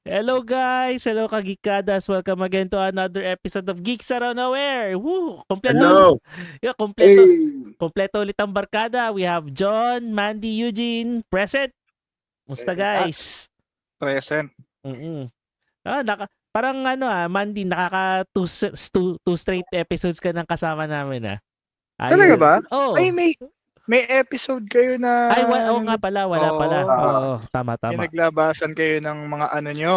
Hello guys! Hello kagikadas! Welcome again to another episode of Geeks Around Nowhere! Woo! Hello. Kompleto, Hey. kompleto ulit ang barkada. We have John, Mandy, Eugene, present. Musta guys? Present. Mm-mm. Parang Mandy, two straight episodes ka ng kasama namin Talaga Ayun. ba? Ay, Oh. may episode kayo na Oo nga pala, wala pala. Oo, tama. pinaglabasan kayo ng mga ano nyo,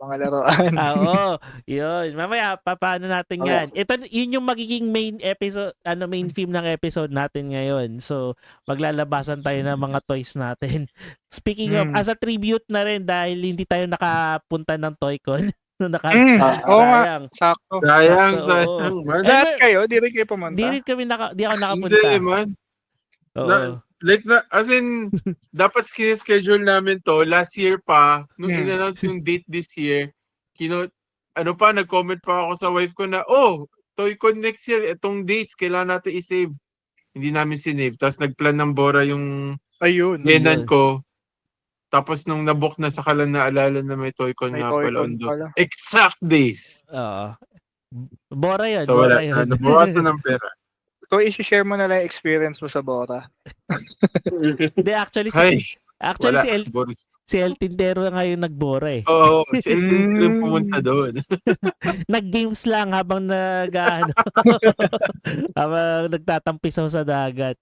mga laruan. Oo, yun. Mamaya, paano natin yan? Yun yung magiging main episode, main theme ng episode natin ngayon. So, maglalabasan tayo ng mga toys natin. Speaking of, as a tribute na rin dahil hindi tayo nakapunta ng ToyCon. Oo nga, Sayang. sakto. Sayang, Oo. man. Lahat kayo, di rin kayo Di pumunta? rin kami di ako Hindi, nakapunta. man. Oo. As in, dapat schedule namin to last year pa. Nung in-announce yung date this year, nag-comment pa ako sa wife ko na, ToyCon next year, itong dates, kailangan natin i-save. Hindi namin sinave. Tapos nagplan ng Bora yung Ayun. nenan ko. Tapos nung nabook na sa kalan naalala na may ToyCon May nga pala ToyCon on those pala. exact days. Oo. Bora yun, So wala, Bora yun. nabawasan ng pera. So, isi-share mo na lang yung experience mo sa Bora. Hindi, actually, Wala. si El Tindero nga yung nagbora eh. Oo, si Elton yung pumunta doon. Nag-games lang habang habang nagtatampisaw sa dagat.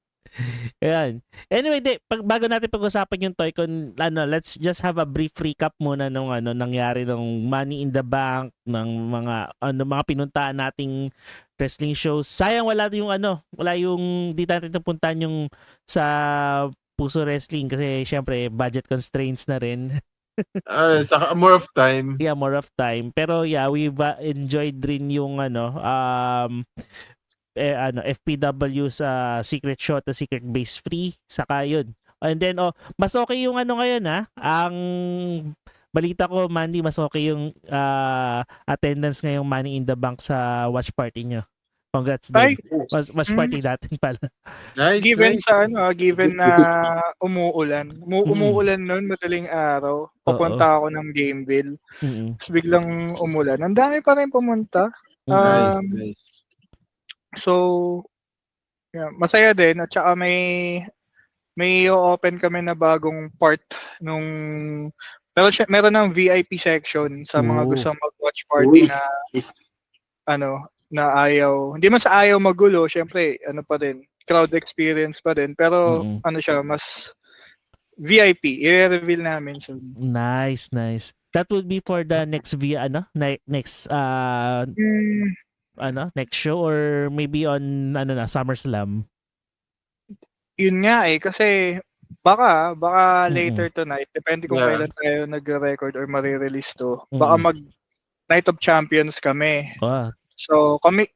Ayan. Anyway, bago natin pag-usapan yung ToyCon, let's just have a brief recap muna nung nangyari ng Money in the Bank, ng mga pinuntaan nating wrestling shows. Sayang wala yung di natin napuntahan yung sa Puso Wrestling kasi syempre budget constraints na rin. Saka more of time. Yeah, more of time. Pero yeah, we've enjoyed rin yung FPW sa Secret Shot at Secret Base Free. Saka yun. And then, mas okay yung ngayon ang balita ko, Mandy, mas okay yung attendance ngayong Money in the Bank sa watch party nyo. Congrats din. Watch party natin pala. Nice, Given nice. na umuulan. Umuulan noon, madaling araw. Pupunta ako ng Gameville. Tapos biglang umulan. Ang dami pa rin pumunta. Nice. So, yeah, masaya din. At saka may open kami na bagong part nung meron ng VIP section sa mga gusto mag-watch party na ayaw. Hindi man sa ayaw magulo, syempre, pa din, crowd experience pa din. Pero siya, mas VIP. I-reveal namin soon. Nice. That would be for the next next next show or maybe on SummerSlam. Yun nga kasi baka later tonight, depende kung kailan tayo nagre-record or mare-release to. Baka mag Night of Champions kami. So kami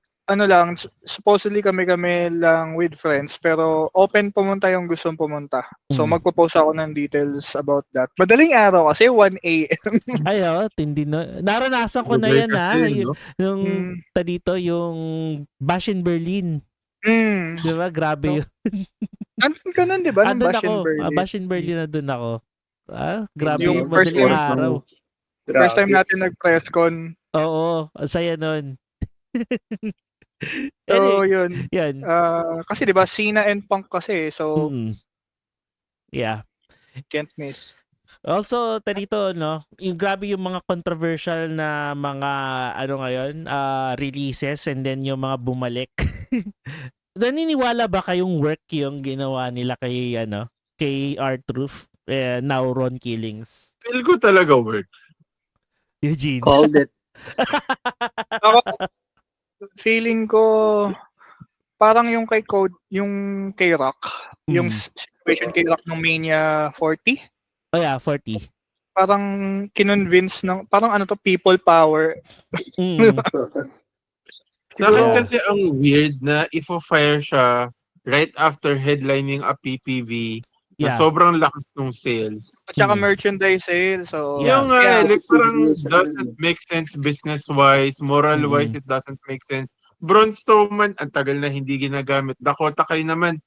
supposedly kami lang with friends, pero open pumunta yung gustong pumunta. So magpo-post ako ng details about that. Madaling araw kasi 1 AM. Ay, tindi na. Naranasan ko na yan yung dito, yung Bash in Berlin. Diba? Grabe yun. Nandun ka nun, diba? Bash in Berlin. Bash in Berlin na dun ako. Grabe yung madaling araw. First time natin nag-presscon. Oo, saya nun. So, yun. Yan. Kasi diba, Cena and Punk kasi. So, yeah. Can't miss. Also, dito, yung grabe yung mga controversial na mga, releases and then yung mga bumalik. Naniniwala ba kayong work yung ginawa nila kay R-Truth, now Ron Killings? Feel ko talaga work. Eugene. Called it. Ako, feeling ko parang yung kay Rock, yung situation kay Rock ng Mania 40. Oh yeah, 40. Parang kinonvince ng parang people power. Sa akin kasi ang weird na ifo-fire siya right after headlining a PPV na sobrang lakas ng sales. At saka merchandise sales. So, yung parang doesn't make sense business-wise, moral-wise, it doesn't make sense. Braun Strowman, ang tagal na hindi ginagamit. Dakota Kai naman,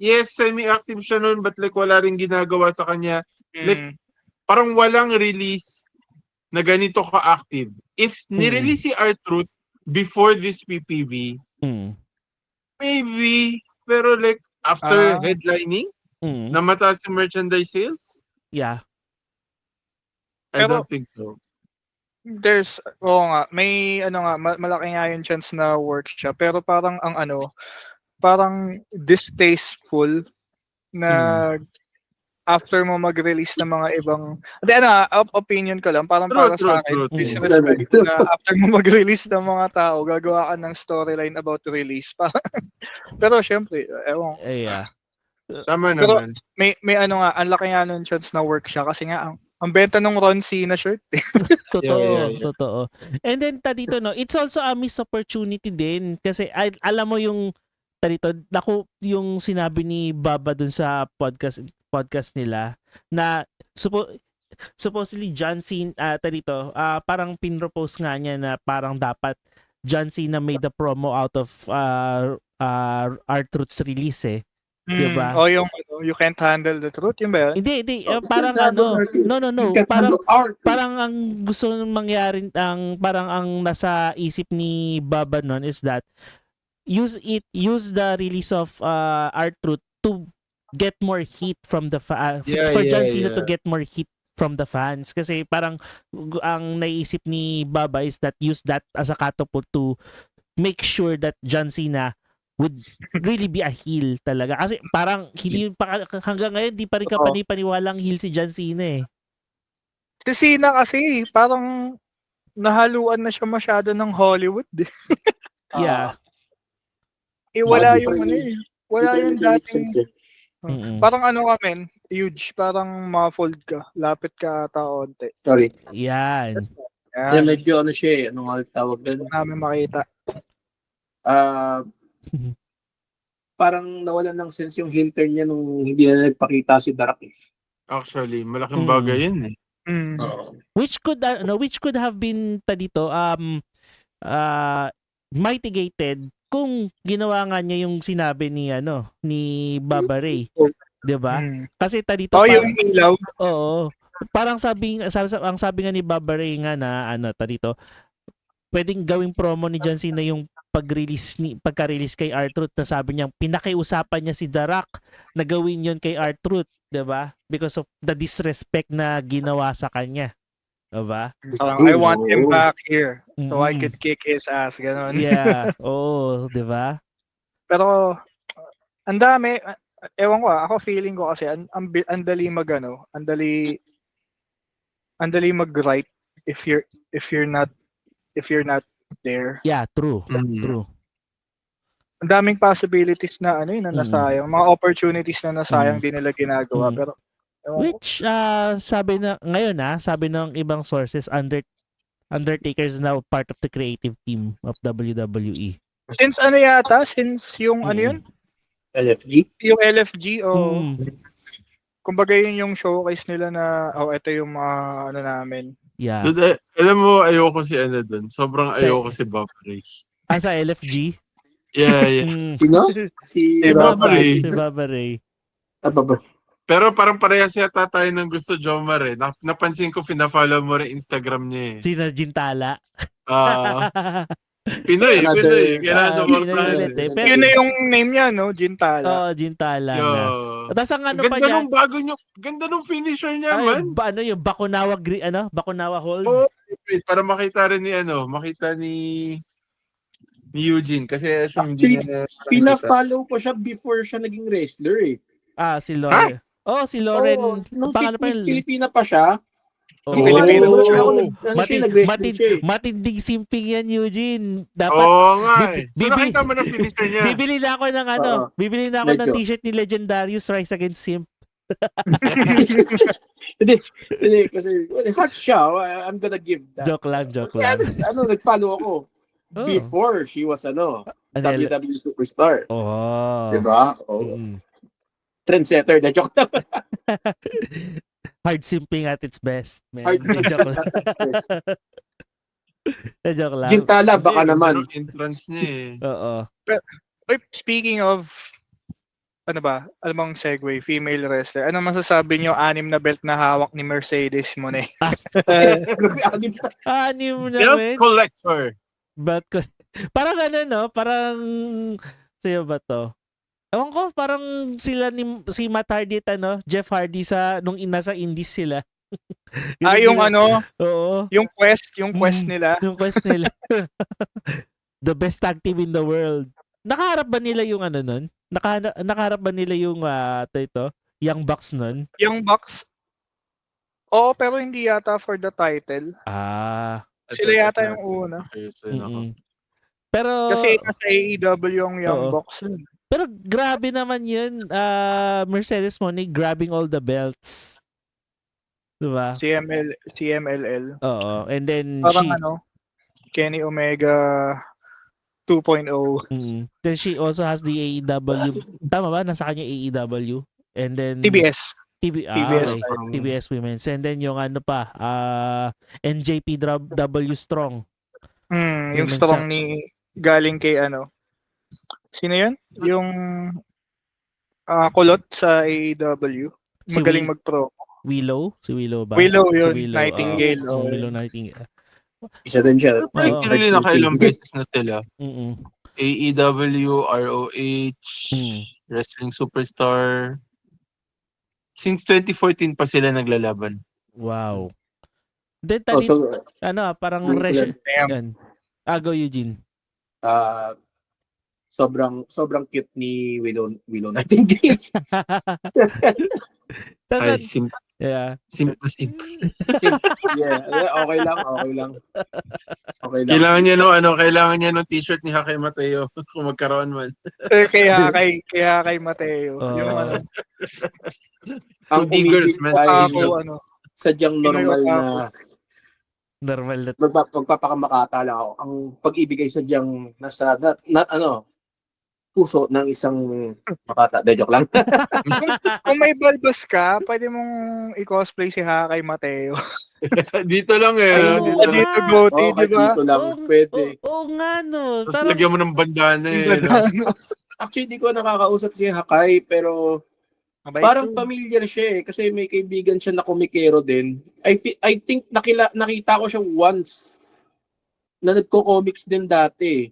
yes, semi-active siya noon, but wala rin ginagawa sa kanya. Parang walang release na ganito ka-active. If nirelease si R-Truth before this PPV, maybe, pero like, after headlining, na mataas yung merchandise sales? Yeah. I Pero, don't think so. may malaki nga yung chance na work siya. Pero parang parang distasteful na after mo mag-release ng mga ibang, opinion ko lang, parang para sa akin, disrespect na after mo mag-release ng mga tao, gagawa ka ng storyline about release. Pero syempre, ewan. Yeah. Tama Pero naman. may ang laki nga ng chance na work siya kasi nga ang benta ng Ron Cena shirt. Totoo. And then dito it's also a missed opportunity din kasi alam mo yung dito yung sinabi ni Baba dun sa podcast nila na supposedly John Cena dito parang pinropose nga niya na parang dapat John Cena made the promo out of R-Truth's release diba? You can't handle the truth, yun ba yun? Hindi. Parang no. Parang ang gusto mangyari, parang ang nasa isip ni Baba nun is that use the release of R-Truth to get more heat from the for John Cena to get more heat from the fans. Kasi parang ang naisip ni Baba is that use that as a catapult to make sure that John Cena would really be a heel talaga. Kasi parang hindi pa hanggang ngayon di pa rin kapani-paniwalang heel si John Cena Si Cena kasi parang nahaluan na siya masyado ng Hollywood. Yeah. Wala yung wala yung dating parang huge, parang muffled ka, lapit ka ata onte. Sorry. Yan. Medyo siya anong tawag doon? Namin makita. Parang nawalan ng sense yung heel turn niya nung hindi na nagpakita si Darak. Actually, malaking bagay yun Which could have been dito mitigated kung ginawa nga niya yung sinabi ni Baba Ray, 'di ba? Kasi dito yung ilaw. Oo. Parang ang sabi nga ni Baba Ray nga na dito pwedeng gawing promo ni John Cena yung pagka-release kay R-Truth na sabi niya pinakiusapan niya si The Rock na gawin yon kay R-Truth, 'di ba? Because of the disrespect na ginawa sa kanya. 'Di ba? I want him back here so I could kick his ass, ganon. Yeah. Oo, 'di ba? Pero ang dami, ewan ko ako feeling ko kasi ang dali ang dali mag-write if you're not there. Yeah, true. True. Ang daming possibilities na na nasayang, mga opportunities na nasayang din nila ginagawa pero which sabi ng ibang sources Undertaker is now part of the creative team of WWE. Since yung yun? LFG? Yung LFG kumbaga yun yung showcase nila na ito yung mga namin. Yeah. Dude, alam mo, ayoko si doon. Sobrang ayoko si Bob Ray. Sa LFG? Yeah. Sino? Si Bob Ray. Si Baba Ray. Pero parang parehas yata tayo ng gusto, Jomar Napansin ko, pina-follow mo rin Instagram niya Sina Jintala. Pinoy. Kailangan Yun na yung name niya, no? Jintala. Oo, Jintala na. Tapos ang pa niya? Ganda nung finisher niya, man. Yung Bakunawa hold? Para makita rin ni Eugene. Kasi actually, pina-follow ko siya before siya naging wrestler si Lauren. Si Lauren. Nung Miss Filipina pa siya. Matinding simping yan, Eugene. Dapat, So nakita mo na finisher niya. Bibili na ako ng t-shirt ni Legendarius Rise Against Simp. Hindi, kasi hot siya. I'm gonna give that. Joke lang. Nag-follow ako before she was WWE superstar. Diba? Trendsetter, na joke lang. Hard simping at its best, man. Joke lang. Jintala, baka naman. Entrance niya Oo. Speaking of ano ba? Alam mong segue, female wrestler. Ano masasabi niyo 6 na belt na hawak ni Mercedes Moné? Grabe, anim na. Anim na, Belt men. collector. But, parang ano, no? Parang, sa'yo ba to? Ewan ko, parang si Matt Hardy at Jeff Hardy nung nasa Indies sila. Yung ano, Oo. yung quest nila. Yung quest nila. The best tag team in the world. Nakaharap ba nila yung ano nun? Nakaharap ba nila yung Young Bucks nun? Yung Bucks, oo, pero hindi yata for the title. Sila yata yung una. Mm-mm. Pero, Kasi nasa AEW yung Young oo. Bucks. Pero grabe naman yun. Mercedes Moné grabbing all the belts. Diba? CMLL. Oo. And then Parang Kenny Omega 2.0. Then she also has the AEW. Tama ba? Nasa kanya AEW. And then TBS. TBS. TBS. TBS Women's. And then yung NJPW Strong. Yung Strong ni galing kay sino yun? Yung kulot sa AEW. Magaling mag-pro. Willow? Si Willow ba? Willow yun. Si Willow. Nightingale. Willow Nightingale. Isa din siya. Personally, nakailang beses na sila. Mm-mm. AEW, ROH, Wrestling Superstar. Since 2014 pa sila naglalaban. Wow. Then, Also, parang yan. Go, Eugene. Sobrang cute ni Willow Nightingale. Ay, Yeah. simple. Yeah, okay lang. Kailangan niya no t-shirt ni Hake Mateo kung magkaroon man. Kaya kay Mateo. Yung ang diggers, umibig man. ay sadyang Pinoy normal na magpapakamakata lang ako. Ang pag-ibig ay sadyang nasa puso ng isang makata. De, joke lang. Kung may balbas ka, pwede mong i-cosplay si Hakay Mateo. Dito lang Dito goatee, di ba? Dito lang, pwede. Oo nga, no. Tapos lagyan mo ng bandana Actually, di ko nakakausap si Hakay, pero parang familiar siya kasi may kaibigan siya na komikero din. I think nakita ko siya once na nagko-comics din dati.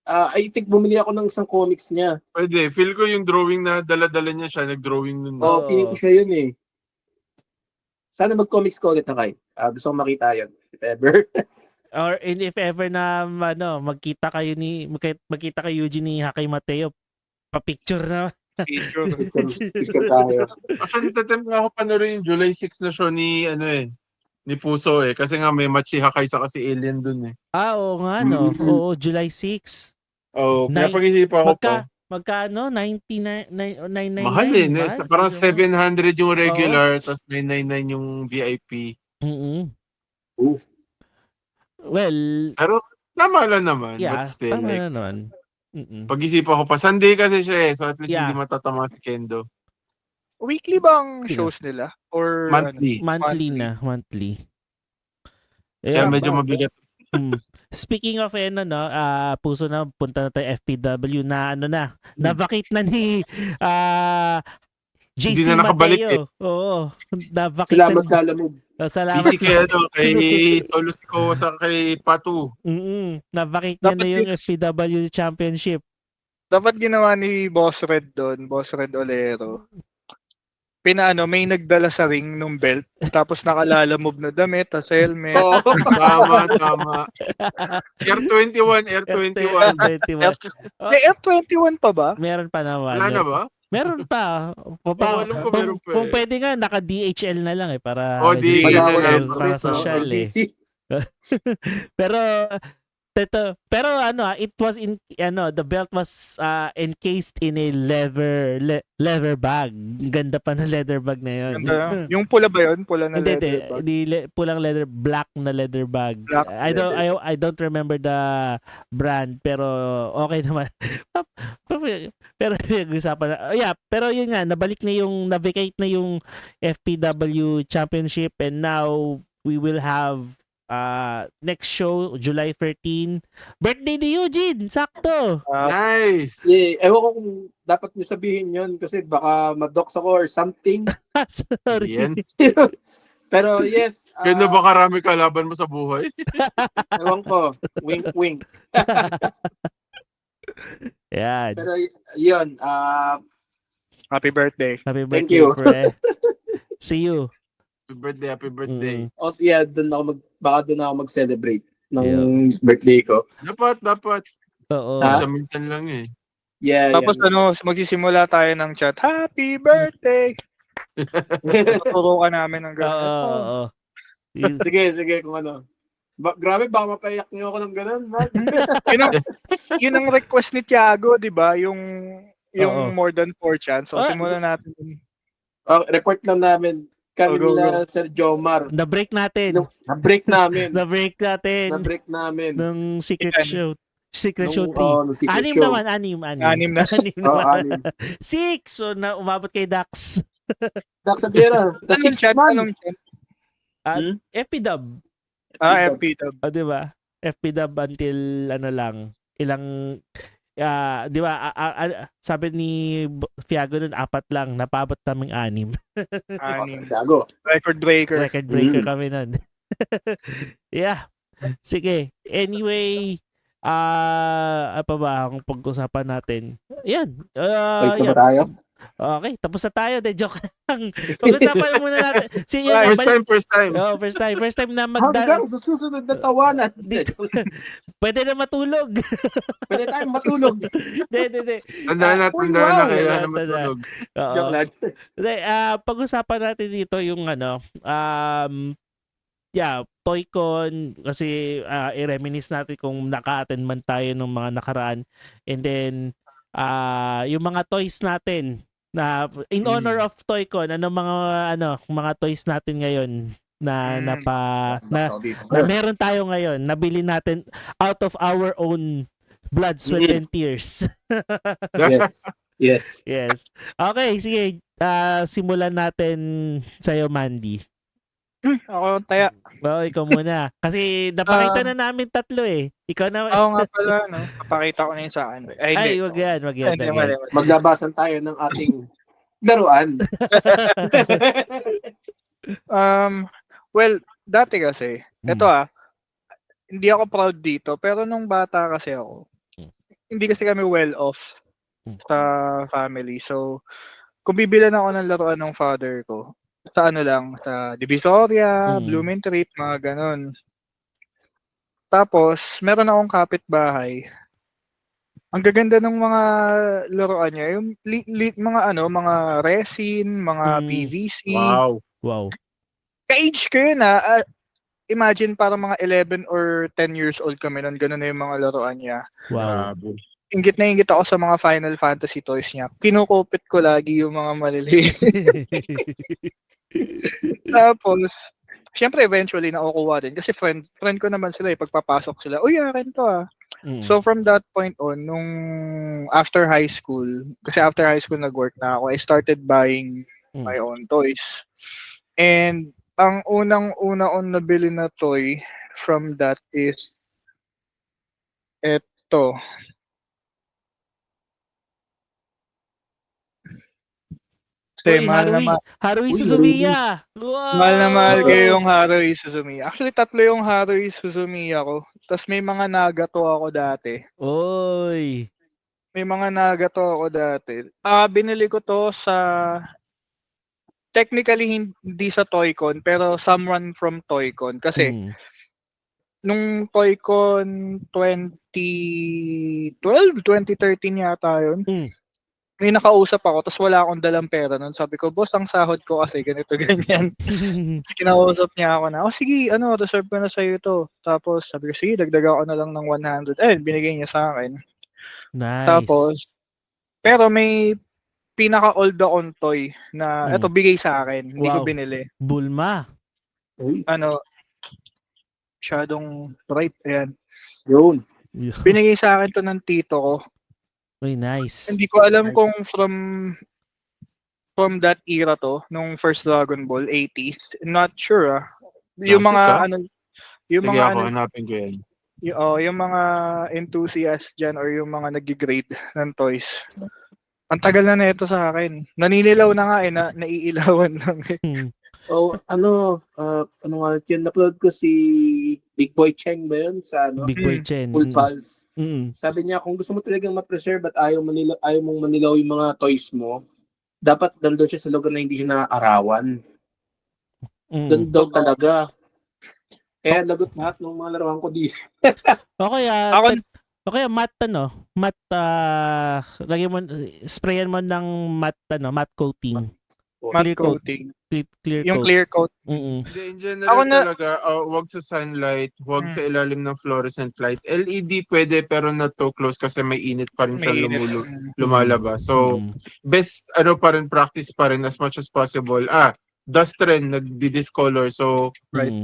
I think bumili ako ng isang comics niya. Pwede. Feel ko yung drawing na dala-dala niya siya. Nag-drawing nun. Feeling ko siya yun eh. Sana mag-comics ko ulit na kay. Gusto kong makita yun. If ever. If ever na magkita kayo Eugene ni Hakay Mateo, pa-picture na. Picture tayo. Actually, tatempt ako panoorin yung July 6 na show ni Puso kasi nga may match si Hakay sa kasi Alien dun Oo nga no. Oo, July 6. Kaya pag-isipan ko pa. Magkano? 99. Mahal parang 700 yung regular, tapos 999 yung VIP. Well, pero tama lang naman. Yeah, but still, tama na naman. Pag-isipan ko pa, Sunday kasi siya so at least hindi matatama si Kendo. Weekly bang shows nila? Or monthly? Monthly. Kaya medyo mabigat. Speaking of Puso na, punta na tayo FPW na na-vacate na ni JC Hindi na nakabalik Mateo. Oo. Na-vacate Salamat Lalamog. Salamat. Busy kay Solo Sikowa sa kay Patu. Na-vacate niya na yung FPW Championship. Dapat ginawa ni Boss Red doon, Boss Red Olero. May nagdala sa ring nung belt, tapos nakalalamove na damit, tas helmet. Tama. R21. May R21 pa ba? Meron pa naman. Wala na ba? Meron pa. Kung pwede nga, naka-DHL na lang para DHL na lang. Para social Pero it was the belt was encased in a leather bag. Ganda pa na leather bag na yun. Yung pula ba yun? Pula na leather bag? Pulang black na leather bag. I don't remember the brand, pero okay naman. Pero usapan na. Pero yun nga, navacate na yung FPW Championship, and now we will have next show, July 13. Birthday ni Eugene, sakto. Nice! Yeah, ewan ko kung dapat niyo sabihin yun kasi baka madox ako or something. Sorry. Yan. Pero yes. Kaya na ba karami kalaban mo sa buhay? Ewan ko. Wink, wink. Yan. Pero yun. Happy birthday. Happy Thank birthday, you. pre. See you. Happy birthday. Mm. Yeah, baka doon ako mag-celebrate ng birthday ko. Dapat. Oo. Ha? Minsan lang eh. Yeah. Tapos magsisimula tayo ng chat. Happy birthday! Tuturuan namin ng gano'n. Oo. Sige, kung ano. Grabe, baka mapayak niyo ako ng gano'n, man. Yun ang request ni Tiago, di ba? Yung Oo. more than 4 chance. So, simulan natin. Report lang namin. Kami Go. nila, Sir Jomar. Na-break natin. Na-break namin. Na-break natin. Na-break namin. Ng secret show. Secret show 3. Nung secret Anim show. naman, anim. Anim na. Anim. 6. So, umabot kay Dax. Dax Sabiera. Anong chat? Anong chat? FPW. FPW. Di ba? FPW until ilang di ba sabi ni Fiago nun 4 lang, napabot naming 6. Dago. Record breaker. Record breaker kami nun. Yeah. Sige. Anyway, apa ba ang pag-usapan natin? Yan. Ayos na ba tayo? Okay, tapos na tayo. De, joke lang. Pag-usapan muna natin. First time. Oh, first time na Hanggang sa susunod na tawanan. Pwede na matulog. Pwede tayong matulog. Hindi. Tandaan na kailangan na matulog. Joke lang. Pag-usapan natin dito yung Toycon kasi i-reminisce natin kung naka-attend man tayo ng mga nakaraan, and then yung mga toys natin na in honor of Toycon, mga toys natin ngayon na meron tayo ngayon, nabili natin out of our own blood, sweat and tears. Yes. Okay, sige. Simulan natin sa'yo, Mandy. Ako, taya. Oo, ikaw muna. Kasi napakita na namin 3 eh. Ikaw na. Oo nga pala, no? Napakita ko na yun sa akin. Ay, wag yan. Maglabasan tayo ng ating laruan. Well, dati kasi, hindi ako proud dito, pero nung bata kasi ako, hindi kasi kami well off sa family. So, kung bibilan ako ng laruan ng father ko, sa Divisoria, Blumentritt, mga ganon. Tapos, meron akong kapitbahay. Ang gaganda ng mga laruan niya, yung mga resin, mga PVC. Wow. Ka-age ko yun imagine parang mga 11 or 10 years old kami nun, ganun na yung mga laruan niya. Wow. Ingit na ingit ako sa mga Final Fantasy toys niya. Kinukupit ko lagi yung mga maliliit. Tapos, syempre eventually nakukuha din kasi friend ko naman sila pagpapasok sila, uy, akin to So from that point on, nung after high school nag-work na ako, I started buying my own toys. And ang unang-una on nabili na toy from that is eto. Haruhi Suzumiya. Wow. Mahal na mahal kayo yung Haruhi Suzumiya. Actually, 3 yung Haruhi Suzumiya ko. Tapos may mga Nagato ako dati. Oy. May mga Nagato ako dati. Binili ko to technically hindi sa Toycon, pero someone from Toycon. Kasi nung Toycon 2012, 2013 yata yun. May nakausap ako, tapos wala akong dalang pera nun. Sabi ko, boss, ang sahod ko kasi ganito, ganyan. Tapos kinausap niya ako na, sige, reserve ko na sa'yo ito. Tapos sabi ko, sige, dagdaga ako na lang ng 100. Binigay niya sa akin. Nice. Tapos, pero may pinaka-old akong toy na, eto, bigay sa akin. Hindi ko binili. Bulma. Masyadong bright. Ayan. Yun. Binigay sa akin to ng tito ko. Very nice. Hindi ko alam kung from that era to, nung first Dragon Ball, 80s. Not sure Yung mga Yung Sige mga ako, hanapin ko yan. yung mga enthusiast dyan or yung mga nag-grade ng toys. Ang tagal na nito sa akin. Naninilaw na nga naiilawan lang eh. Ano nga yun, upload ko si Big Boy Cheng ba yun sa Big Boy Chen. Full Pulse. Mm. Sabi niya, kung gusto mo talagang ma-preserve at ayaw mong manilaw yung mga toys mo, dapat nandun siya sa lugar na hindi siya nakakarawan. Doon daw talaga. Kaya lagot lahat ng mga laruan ko dito. Okay, matte lagyan mo, sprayan mo ng matte coating. Matte coating. Clear Yung coat. clear coat. Hindi, in general talaga, wag sa sunlight, wag sa ilalim ng fluorescent light. LED pwede pero not too close kasi may init pa rin siya lumalabas. So, best pa rin practice pa rin as much as possible. Dust rin, nagdi-discolor. So,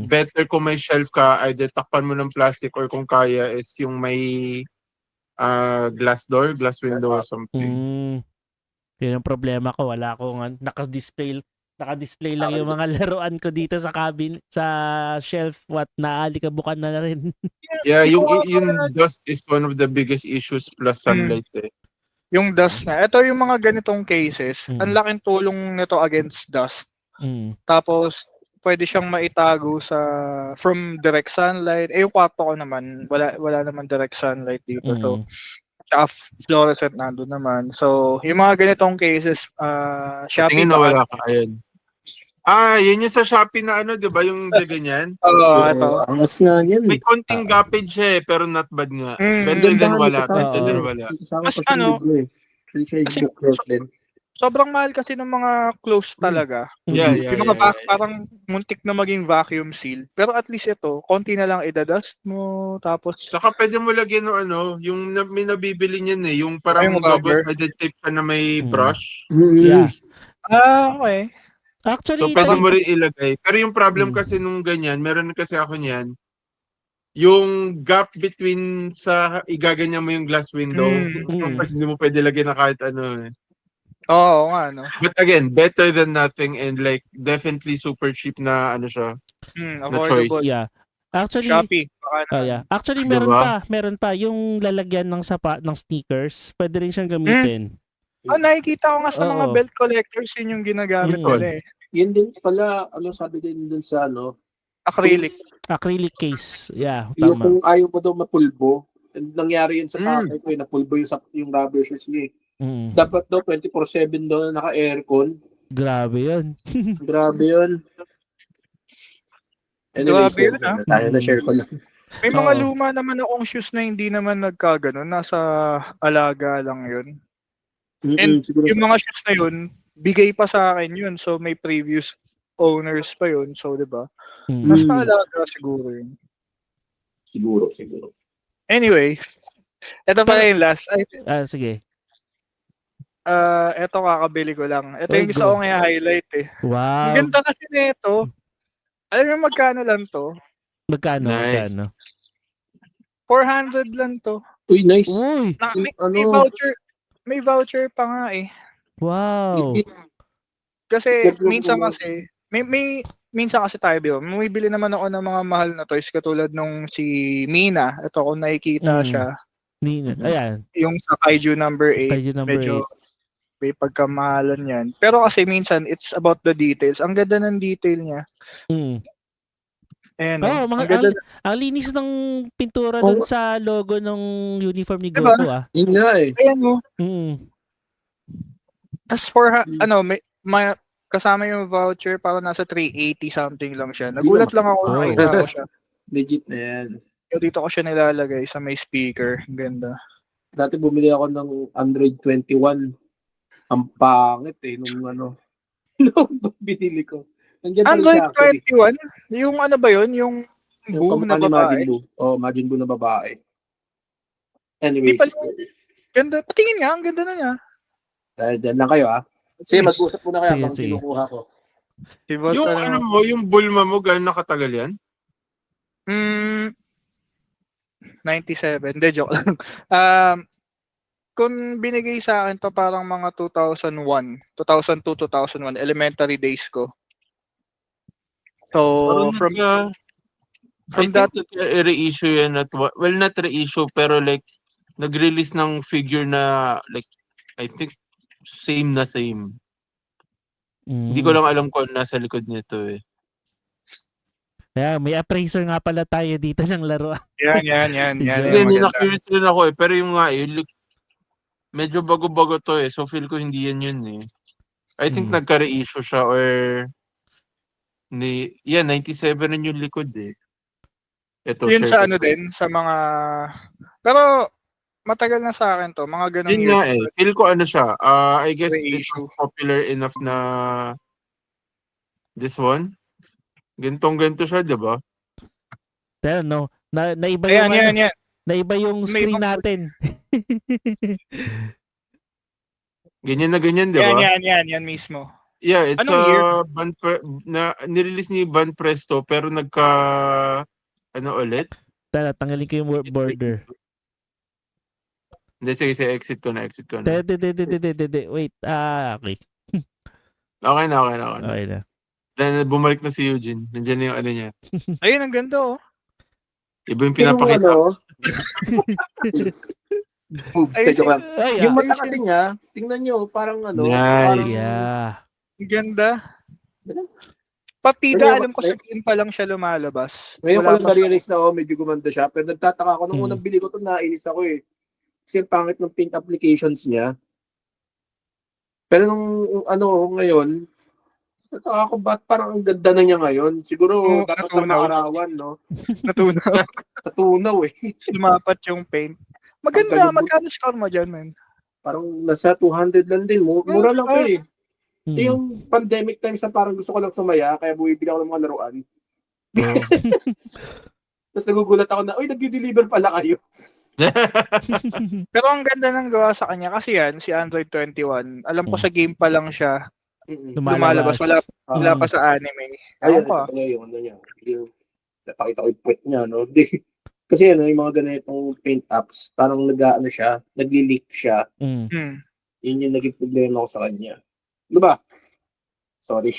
better kung may shelf ka, either takpan mo ng plastic or kung kaya is yung may glass window or something. Yun ang problema ko. Wala akong naka-display lang yung mga laruan ko dito sa cabin, sa shelf. Naalikabukan na rin. Yeah, yung dust is one of the biggest issues plus sunlight eh. Yung dust na. Ito yung mga ganitong cases. Ang laking tulong nito against dust. Tapos, pwede siyang maitago from direct sunlight. Yung kwarto ko naman, wala naman direct sunlight dito. So, tsaka fluorescent nandun naman. So, yung mga ganitong cases, Shopee tingin na wala ka, ayun. Yun yung sa Shopee na di ba? Yung ganyan? Ito. Angas nga yan. May konting gapage siya pero not bad nga. Better than wala. Mas kasi sobrang mahal kasi ng mga close talaga. Yung mga parang muntik na maging vacuum seal. Pero at least ito, konti na lang idadust mo, tapos... Saka pwede mo lagyan yung may nabibili niyan eh, yung parang double-sided tape ka na may brush. Yeah. Okay. Actually, so pwede mo rin ilagay. Pero yung problem kasi nung ganyan, meron kasi ako niyan, yung gap between sa igaganyan mo yung glass window, kasi hindi mo pwede lagyan na kahit ano eh. Oo nga, no? But again, better than nothing and like definitely super cheap na siya. Na choice. Yeah. Actually, Shopee. Actually, meron pa yung lalagyan ng sneakers. Pwede rin siyang gamitin. Nakikita ko nga sa mga belt collectors yun yung ginagamit nila eh. Yun din pala, sabi din dun sa acrylic case. Yeah, yung kung ayaw mo daw mapulbo, nangyari yun sa tatay ko, napulbo yung rubber shoes niya eh. Dapat daw 24/7 daw na naka-aircon. Grabe yun. Anyways, tayo na share ko lang. May mga luma naman akong shoes na hindi naman nagkaganon. Nasa alaga lang yun. And yung mga shoes na yun, bigay pa sa akin yun. So may previous owners pa yun. So diba? Nasa alaga siguro yun. Siguro. Anyway, ito pala yung last. Sige. Ito kakabili ko lang. Ito yung gusto kong i-highlight eh. Wow. Ang ganda kasi nito. Alam mo magkano lang to? Magkano? 400 lang to. Uy, nice. Uy. May voucher pa nga eh. Wow. Kasi minsan kasi tayo bumibili naman ako ng mga mahal na toys katulad nung si Mina. Ito kung nakikita siya. Mina. Ayan. Yung sa Kaiju number 8. Medyo may pagkamahalan yan. Pero kasi minsan it's about the details. Ang ganda ng detail niya. Ang linis ng pintura dun sa logo ng uniform ni Goku diba? Yun nga eh. Ayan mo. Tapos may kasama yung voucher para nasa 380 something lang siya. Nagulat lang ako nakita ko siya. Legit na yan. Dito ko siya nilalagay sa may speaker. Ang ganda. Dati bumili ako ng Android 21. Ang pangit eh nung binili ko. Android 21? Yung ano ba yun? Yung Boo na babae? Majin Boo na babae. Anyways. Ganda. Patingin nga, ang ganda na niya. Diyan lang kayo Sige, mag-usap muna kayo habang kinukuha ko. Yung Bulma mo, gano'n nakatagal yan? 97. Hindi, joke lang. Kung binigay sa akin to parang mga 2002, 2001, elementary days ko. So, I think reissue yan at well, not reissue pero like nag-release ng figure na like I think same na same. Hindi ko lang alam kung ano nasa likod nito eh. Yeah, may appraiser nga pala tayo dito ng laro. Yan. Hindi, na-curious rin ako eh. Pero yung nga medyo bago-bago to eh. So feel ko hindi yan yun eh. I think nagka-reissue siya or 97 rin yung likod eh. Ito, yun sa ano ko. din, sa mga... Pero matagal na sa akin to. Mga ganong yun nga eh. Feel ko ano siya. I guess it Reissue. was popular enough na this one. Ganto siya, di ba? Pero no, naiba yung Yan. naiba yung screen natin. Ganyan na ganyan, di ba? Yan mismo. Yeah, it's Anong year? nirelease ni Van Presto pero ano ulit? Tanggalin ko yung border. Hindi, sige, exit ko na. Wait, okay. Okay na. Okay na. Then bumalik na si Eugene. Nandiyan na yung ano niya. Ayun, ang ganda oh. Iba yung pinapakita. Yung mata kasi niya, tingnan nyo, parang ano. Nice. Parang, Yeah. Ang ganda. Partida, alam ko sa game pa lang siya lumalabas. Ngayon ko lang na-realize na medyo gumanda siya. Pero nagtataka ako, nung unang bili ko ito, nainis ako eh. Kasi ang pangit ng paint applications niya. Pero nung ngayon, nagtataka ako ba't parang ang ganda na niya ngayon. Siguro dapat na maarawan, no? Natunaw eh. Lumapat yung paint. Maganda, magkano score mo dyan, man? Parang nasa 200 lang din. Mura lang eh. Yung pandemic times na parang gusto ko lang sumaya, kaya bumibili ako ng mga laruan. Tapos nagugulat ako na, nag-deliver pala kayo. Pero ang ganda ng gawa sa kanya kasi yan, si Android 21, alam ko sa game pa lang siya lumalabas. Wala pa sa anime. Ayun, ito pala yung ano niya. Napakita ko yung point niya, no? Kasi yung mga ganitong paint apps, parang nagli-leak siya. Yun yung naging problema ko sa kanya. Diba? Sorry.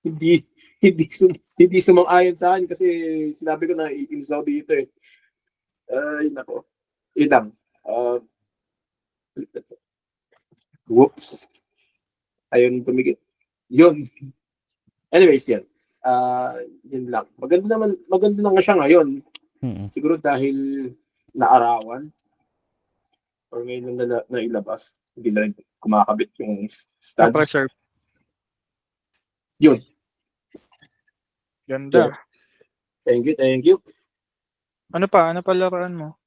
hindi sumang-ayon sa akin kasi sinabi ko na iinis ako dito eh. Yun ako. Yun lang. Whoops. Ayun, tumigil. Yun. Anyways, yan. Yun lang. Maganda na nga siya ngayon. Siguro dahil naarawan or ngayon na ilabas. Hindi na rin kumakabit yung stand. Preserve. Yun. Ganda. Thank you. Ano pa laruan mo?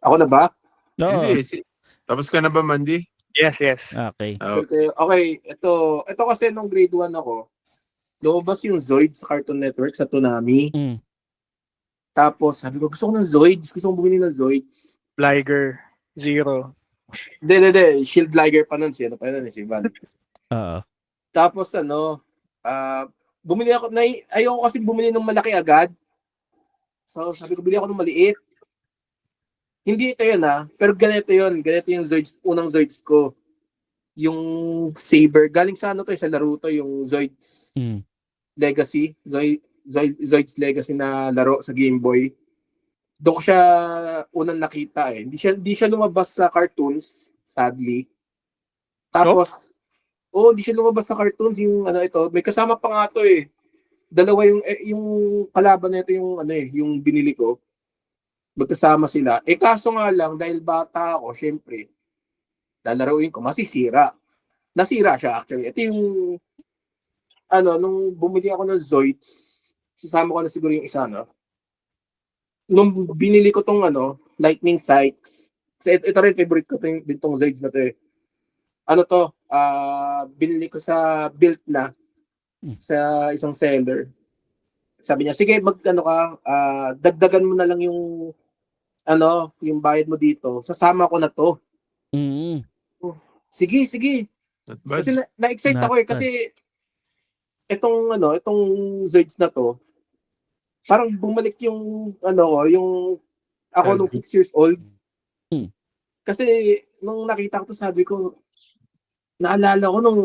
Ako na ba? No. Hindi. Tapos ka na ba, Mandy? Yes. Okay. Okay. Ito kasi nung grade 1 ako, lumabas yung Zoids sa Cartoon Network sa Toonami. Tapos sabi ko, gusto ko ng Zoids. Gusto kong bumili ng Zoids. Liger. Zero. Hindi. Shield Liger pa nun siya. Ano pa yun si Van. Tapos bumili ako, ayoko kasi bumili ng malaki agad. So sabi ko, bili ako ng maliit. Hindi ito yun pero ganito yun. Ganito yung Zoids, unang Zoids ko. Yung Saber. Galing sa sa laro to, yung Zoids Legacy. Zoids Legacy na laro sa Game Boy. Doon ko siya unang nakita eh. Hindi siya lumabas sa cartoons, sadly. Tapos, hindi siya lumabas sa cartoons yung ito. May kasama pa nga to eh. Dalawa yung kalaban nito yung binili ko. Magkasama sila. Kaso nga lang, dahil bata ako, syempre, lalaruin ko, masisira. Nasira siya actually. Ito yung, nung bumili ako ng Zoids, sasama ko na siguro yung isa, nung binili ko tong Lightning Sykes, kasi ito rin, favorite ko itong Zoids na to eh. Binili ko sa built na, sa isang seller. Sabi niya, sige, dagdagan mo na lang yung bayad mo dito. Sasama ko na to. Sige. Kasi na-excite ako eh. Kasi itong Zoids na to, parang bumalik yung yung ako nung 6 years old. Kasi nung nakita ko to, sabi ko, naalala ko nung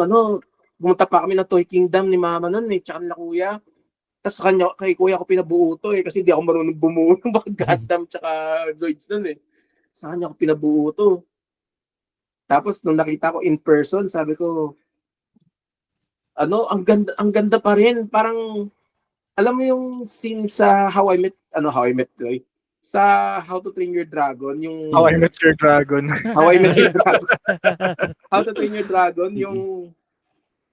pumunta pa kami ng Toy Kingdom ni mama nun tsaka nila kuya. tas kay kuya ko pinabuo to kasi hindi ako marunong bumuo ng mga Gundam tsaka Zoids nun sa kanya ko pinabuo to. Tapos nung nakita ko in person, sabi ko, ang ganda pa rin. Parang, alam mo yung scene sa How I Met Troy? Sa How to Train Your Dragon, yung... How I Met Your Dragon. How I Met Your Dragon. How to Train Your Dragon, yung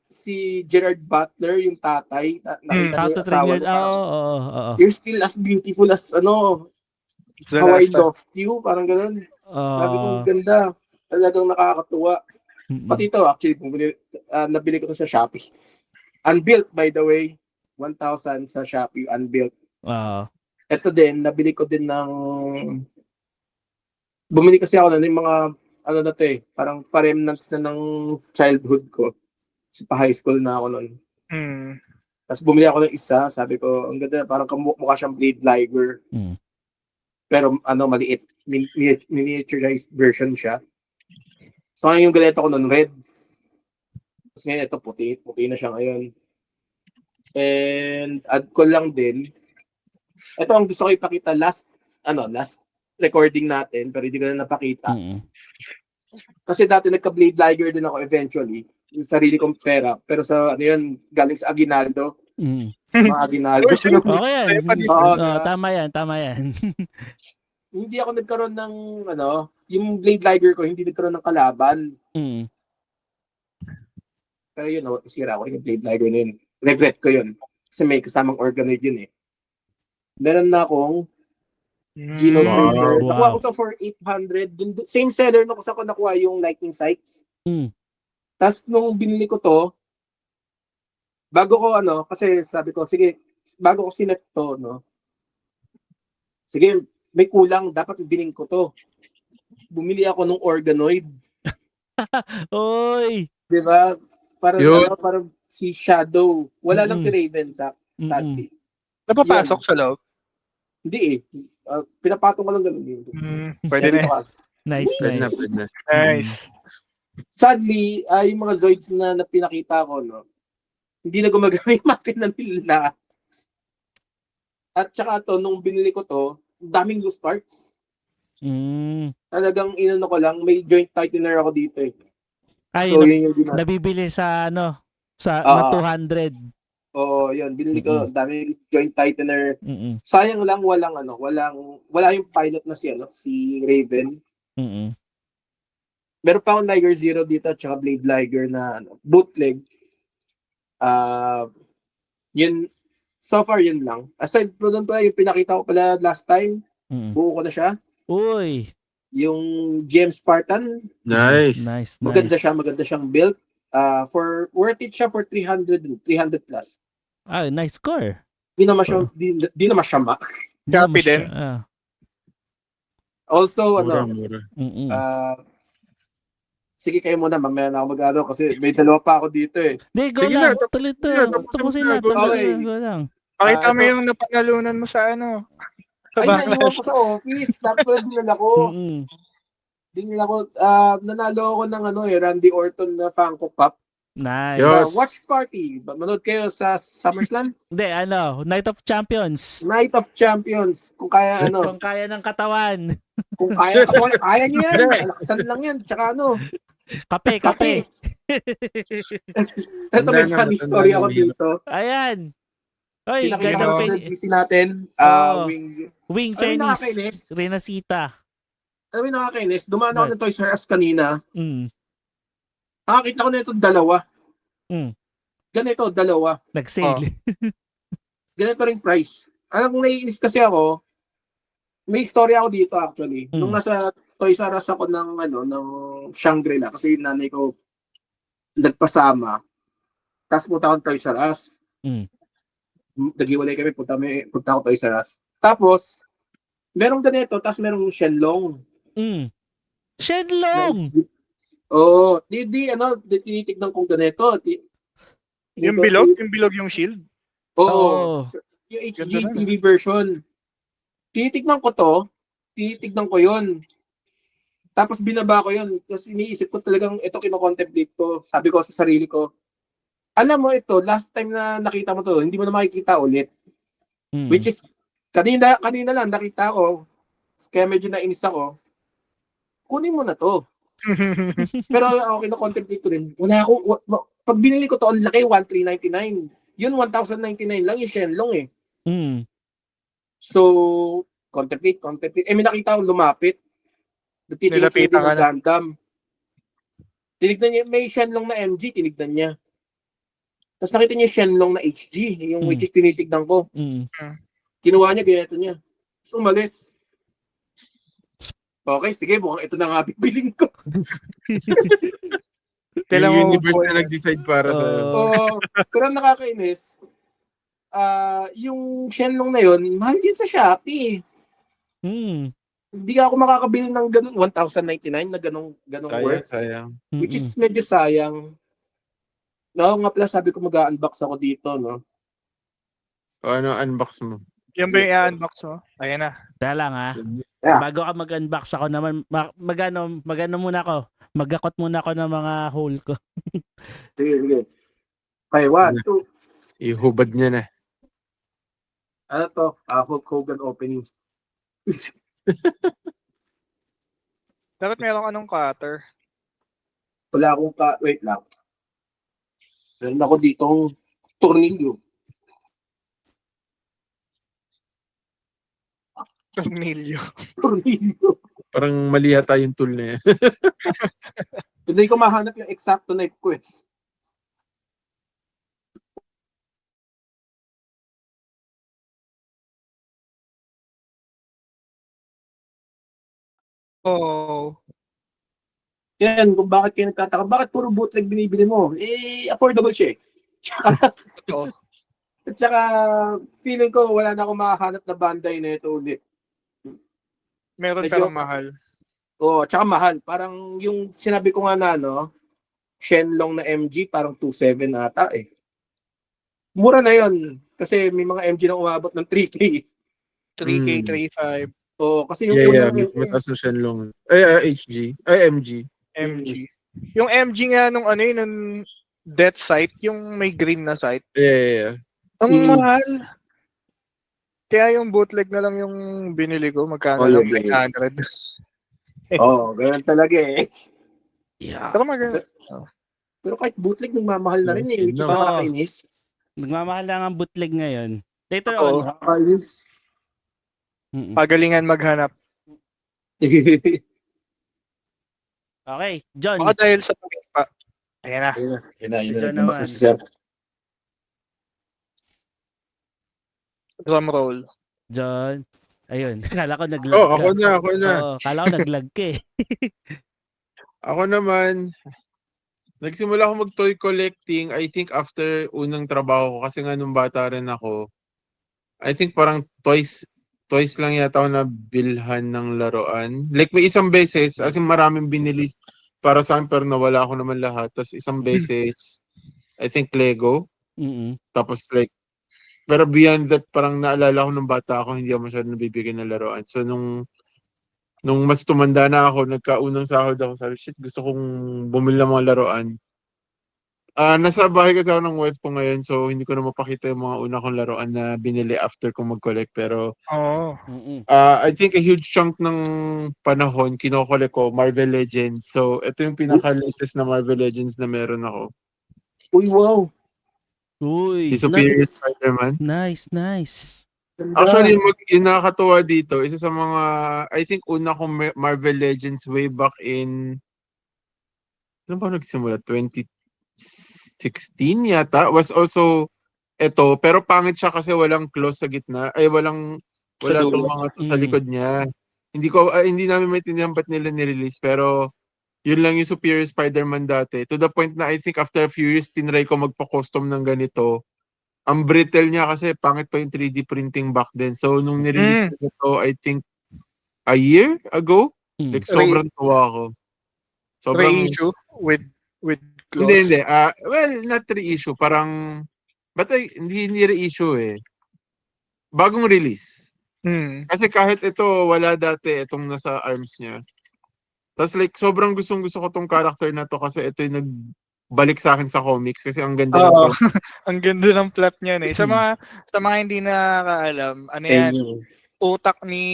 si Gerard Butler, yung tatay, nakita How niya to yung Train asawa Your... niya. Oo. You're still as beautiful as, The How I last time. Lost You, parang ganun. Sabi ko, ganda. Talagang nakakatuwa. Pati ito, actually, nabili ko ito sa Shopee. Unbuilt, by the way. 1,000 sa Shopee, unbuilt. Ito din, nabili ko din ng... Bumili kasi ako ng mga, parang paremnants na ng childhood ko. Kasi pa-high school na ako nun. Tapos bumili ako ng isa, sabi ko, ang ganda, parang mukha siyang Blade Liger. Pero maliit, miniaturized version siya. So ngayon yung ganito ko nun, red. Tapos ngayon ito, puti na siya ngayon. And add ko lang din, ito ang gusto ko ipakita last recording natin, pero hindi ko na napakita. Kasi dati nagka-Blade Liger din ako eventually, yung sarili kong pera, pero sa galing sa Aguinaldo. Mga Aguinaldo. Okay yan. Tama yan. Hindi ako nagkaroon ng, yung Blade Liger ko, hindi nagkaroon ng kalaban. Pero yun, isira ko yung Blade Liger na yun. Regret ko yun. Kasi may kasamang organoid yun Meron na akong Gino Trader. Wow. Nakuha ko to for 800. Same seller na ko nakuha yung Lightning Sights. Tapos nung binili ko to, bago ko kasi sabi ko, sige, bago ko sinet to, sige, may kulang, dapat biling ko to. Bumili ako ng organoid. Oy! Diba? Parang si Shadow. Wala lang si Raven, sadly. Napapasok sa loob? Hindi pinapatong ko lang ganun. Pwede na. Nice. Sadly, yung mga Zoids na pinakita ko, hindi na gumagana yung makina nila. At saka nung binili ko to, daming loose parts. Talagang ko lang, may joint tightener ako dito So, yun yung nabibili sa sa 200. Oo, yun. Binili ko, dami joint tightener. Sayang lang wala yung pilot na si Raven. Meron pa akong Liger Zero dito at saka Blade Liger na bootleg. Yun, so far yun lang. Aside from doon pa, yung pinakita ko pala last time, buo ko na siya. Uy! Yung GM Spartan. Nice. Maganda siyang build. Worth it siya for 300 plus. Nice score. Di naman siya max. Copy din. Also, Mura. sige kayo muna, mamaya na ako mag-alo kasi may dalawa pa ako dito Hindi, go Sige lang. na, Tuloy to. Tapusin na. Okay. Go lang. Pakita mo yung napanalunan mo sa Ay, naiwan ko sa office. Tapos nila ako. Nanalo ako ng Randy Orton na Funko Pop. Nice. Watch party. Manood kayo sa SummerSlam? Hindi, Night of Champions. Night of Champions. Kung kaya Kung kaya ng katawan. Kung kaya niyo yan. Alaksan lang yan. Tsaka Kape. Ito may funny story ako dito. Ayan. Oy, Pinakita ko sa GC natin. Wing Phoenix. Renacita. Alam mo yung nakakainis? Dumaan ako ng Toys R Us kanina. Nakakita ko na ito dalawa. Ganito, dalawa. Nag-sale. Ganito ring price. Alam kong naiinis kasi ako, may story ako dito actually. Nung nasa Toys R Us ako ng Shangri-La kasi yung nanay ko nagpasama. Tapos punta ako ng Toys R Us. Naghiwalay kami, punta ako Toys R Us. Tapos, merong ganito, tapos merong Shenlong. Shenlong! Oo. Tinitignan kong ganito. Yung bilog yung shield? Oo. Yung HGTV version. Tinitignan ko yun. Tapos binaba ko yun. Tapos iniisip ko talagang ito kino-contemplate ko. Sabi ko sa sarili ko, alam mo ito, last time na nakita mo to, hindi mo na makikita ulit. Which is, kanina lang nakita ko, kaya medyo nainis ako, kunin mo na to. Pero ako kino-contemplate ko rin, wala ako, pag binili ko to, ang laki, 1,399. Yun, 1,099 lang yung Shenlong eh. So, contemplate. May nakita ko lumapit. Nilapitan ka na. Gundam. Tinignan niya, may Shenlong na MG, tinignan niya. Tapos nakita niya Shenlong na HG, yung which is tinitignan ko. Kinuha niya, ganito niya. Tapos umalis. Okay, sige, mukhang ito na nga bibiling ko. Yung universe na nag-decide para sa'yo. Pero nakakainis, yung Shenlong na yun, mahal yun sa Shopee. Hindi ako makakabili ng ganun, 1,099 na ganung worth. Sayang. Which is medyo sayang. No, nga pala sabi ko mag-unbox ako dito, no? Ano unbox mo? Yan ba yung i-unbox mo? Ayan na. Kaya lang Yeah. Bago ka mag-unbox ako naman, magano muna ako. Magakot muna ako ng mga hole ko. Sige. Okay, 1, 2. Ihubad niya na. Ano to? Hulk Hogan openings. Dapat meron anong cutter. Wala akong wait lang. Meron ako ditong tornilyo. Tornilyo. Parang mali yata yung tool na yan. Hindi ko mahanap yung exacto knife ko eh. Oh. Yan, kung bakit kayo nagtataka, bakit puro bootleg binibili mo? Affordable siya eh. At saka, feeling ko wala na akong makahanap na Bandai na ito ulit. Meron Medyo, pero mahal. Tsaka mahal. Parang yung sinabi ko nga na, Shenlong na MG, parang 2.7 ata eh. Mura na yon kasi may mga MG na umabot ng 3K. 3K, 3.5. Kasi yung mataas na Shenlong. HG. MG. Yung MG nga nung nung death sight, yung may green na sight. Yeah. Ang mahal. Kaya yung bootleg na lang yung binili ko, magkano lang? 900. Ganun talaga eh. Yeah. Pero maganda. Pero kahit bootleg, nagmamahal na rin eh. Which is nakakainis. Nagmamahal lang ang bootleg ngayon. Later on. Nakakainis. Pagalingan maghanap. Okay, John. Baka dahil sa pa. Ayan na. Ayan na. naman. Drum roll. John. Ayun. Kala ko naglag Ako na. Kala ko naglag ka eh. Ako naman, nagsimula ako mag-toy collecting, I think after unang trabaho ko, kasi nga nung bata rin ako, I think parang toys lang yata ako nabilhan ng laruan. Like may isang beses, as in maraming binili para sa akin pero nawala ako naman lahat. Tapos isang beses, I think Lego. Tapos like, pero beyond that, parang naalala ko nung bata ako, hindi ako masyadong nabibigyan ng laruan. So nung mas tumanda na ako, nagkaunang sahod ako, sabi, shit, gusto kong bumili ng mga laruan. Nasa bahay kasi ako ng wife ko ngayon, so hindi ko na mapakita yung mga una kong laruan na binili after kong mag-collect. Pero I think a huge chunk ng panahon, kino-collect ko Marvel Legends. So ito yung pinaka-latest na Marvel Legends na meron ako. Uy, wow! Uy! Si Superior Spider-Man. Nice. Actually, yung nakakatuwa dito, isa sa mga, I think una kong Marvel Legends way back in, ano ba nagsimula? 2016 yata, was also ito, pero pangit siya kasi walang close sa gitna, wala itong mga to sa likod niya. Hindi namin maintindihan ba't nila nirelease, pero yun lang yung Superior Spider-Man dati. To the point na I think after a few years, tinry ko magpa-custom ng ganito. Ang brittle niya kasi pangit pa yung 3D printing back then. So, nung nirelease ko ito, I think a year ago, like sobrang tuwa ako. Reissue with clothes? Hindi. Well, not reissue. Parang, hindi reissue eh. Bagong release. Kasi kahit ito, wala dati itong nasa arms niya. Tapos like, sobrang gustong-gusto ko tong character na to kasi ito yung balik sa akin sa comics kasi ang ganda ng Oo. plot. Ang ganda ng plot niyan eh. Sa mga hindi nakakaalam, ano yan, utak ni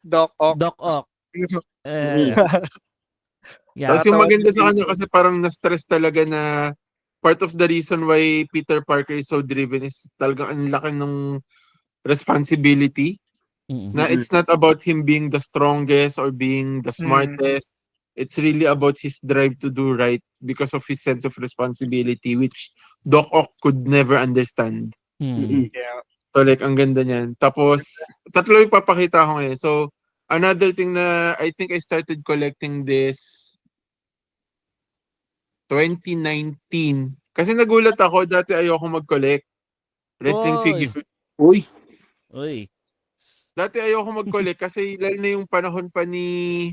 Doc Ock. Doc Ock. Tapos yung Nakakatawa maganda din sa kanya dito. kasi parang na-stress talaga na part of the reason why Peter Parker is so driven is talagang ang laki ng responsibility. Na it's not about him being the strongest or being the smartest. It's really about his drive to do right because of his sense of responsibility, which Doc Ock could never understand. Yeah. So like, ang ganda niyan. Tapos, tatlo yung papakita ko ngayon. So, another thing na I think I started collecting this 2019. Kasi nagulat ako, dati ayoko mag-collect. Wrestling figure. Uy. Dati ayoko mag-collect kasi lalo na yung panahon pa ni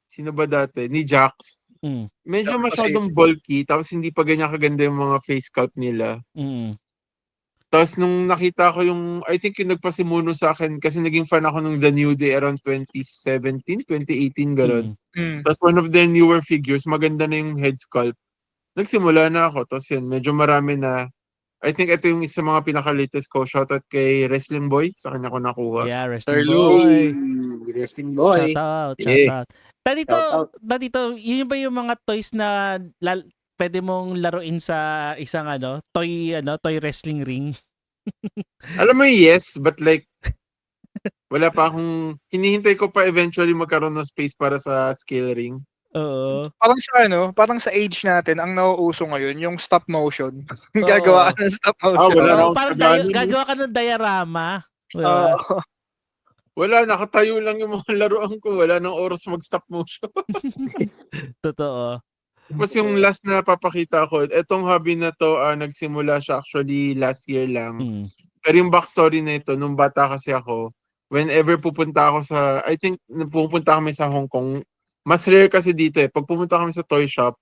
sino ba dati? Ni Jax. Medyo masyadong bulky tapos hindi pa ganyan kaganda yung mga face sculpt nila. Tapos nung nakita ko yung I think yung nagpasimuno sa akin kasi naging fan ako nung The New Day around 2017, 2018 gano'n. Tapos one of their newer figures, maganda na yung head sculpt. Nagsimula na ako. Tapos yun, medyo marami na. I think ito yung isa mga pinaka-latest ko. Shoutout kay Wrestling Boy. Sa kanya ko nakuha. Yeah, Wrestling Boy. Wrestling Boy. Shout out. Dito, yun ba yung mga toys na pwede mong laruin sa isang toy wrestling ring? Alam mo yes, but like wala pa akong hinihintay ko pa eventually magkaroon ng space para sa scale ring. Oo. Parang sa age natin, ang nauuso ngayon, yung stop motion. Gagawa ka ng stop motion. Parang gagawa ka ng diorama. Wala, nakatayo lang yung mga laruan ko. Wala nang oras mag-stop motion. Totoo. Tapos yung last na papakita ko, etong hobby na to, nagsimula siya actually last year lang. Pero yung backstory na ito, nung bata kasi ako, whenever pupunta ako sa, I think pupunta kami sa Hong Kong, mas rare kasi dito eh. Pag pumunta kami sa toy shop,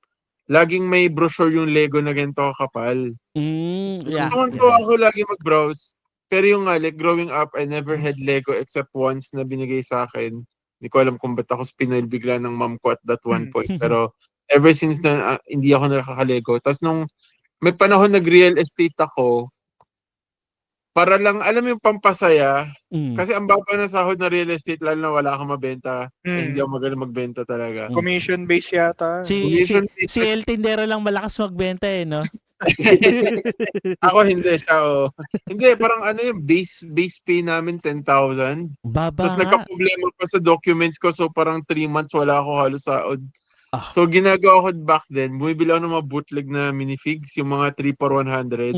laging may brochure yung Lego na ganito kakapal. Ako lagi mag-browse. Pero yung like growing up, I never had Lego except once na binigay sa akin. Hindi ko alam kung ba't ako spinoil bigla ng mom ko at that one point. Pero ever since na hindi ako nakaka-Lego. Tapos nung may panahon nag-real estate ako, para lang, alam mo yung pampasaya, kasi ang baba na sahod na real estate, lalo na wala akong mabenta. Hindi ako magaling magbenta talaga. Commission-based yata. Si El Tindero lang malakas magbenta eh, no? Ako hindi siya, Hindi, parang yung base pay namin 10,000. Baba Tapos nagka-problema pa sa documents ko, so parang 3 months wala ako halos sahod. So ginagawa ko back then, bumibili ako ng mga bootleg na minifigs, yung mga 3 for 100.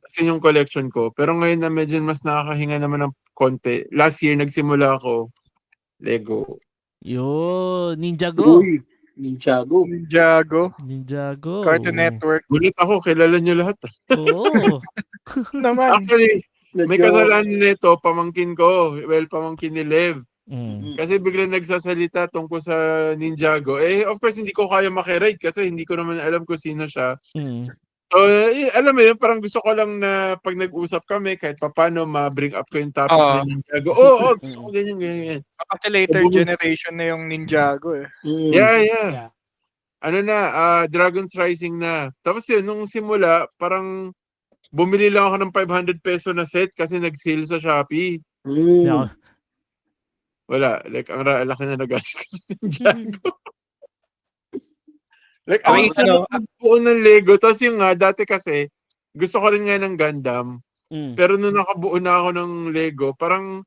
Kasi yung collection ko. Pero ngayon na medyo mas nakakahinga naman ng konti. Last year, nagsimula ako, Lego. Ninjago. Ninjago. Cartoon Network. Gulit ako, kilala nyo lahat. Oo. Naman. Actually, may kasalanan nito, pamangkin ko. Well, pamangkin ni Lev. Kasi biglang nagsasalita tungkol sa Ninjago. Of course, hindi ko kaya makiride kasi hindi ko naman alam kung sino siya. So, alam mo yun, parang gusto ko lang na pag nag-usap kami, kahit papano ma-bring up ko yung topic ng Ninjago. Gusto ko ganyan. Kasi later generation na yung Ninjago eh. Yeah. Dragon's Rising na. Tapos yun, nung simula, parang bumili lang ako ng 500 peso na set kasi nag-sale sa Shopee. Wala. Like, ang laki na nagastos sa Ninjago. Like, ang sarap magbuo ng Lego. Tapos yung dati kasi, gusto ko rin nga ng Gundam. Pero nung nakabuo na ako ng Lego, parang,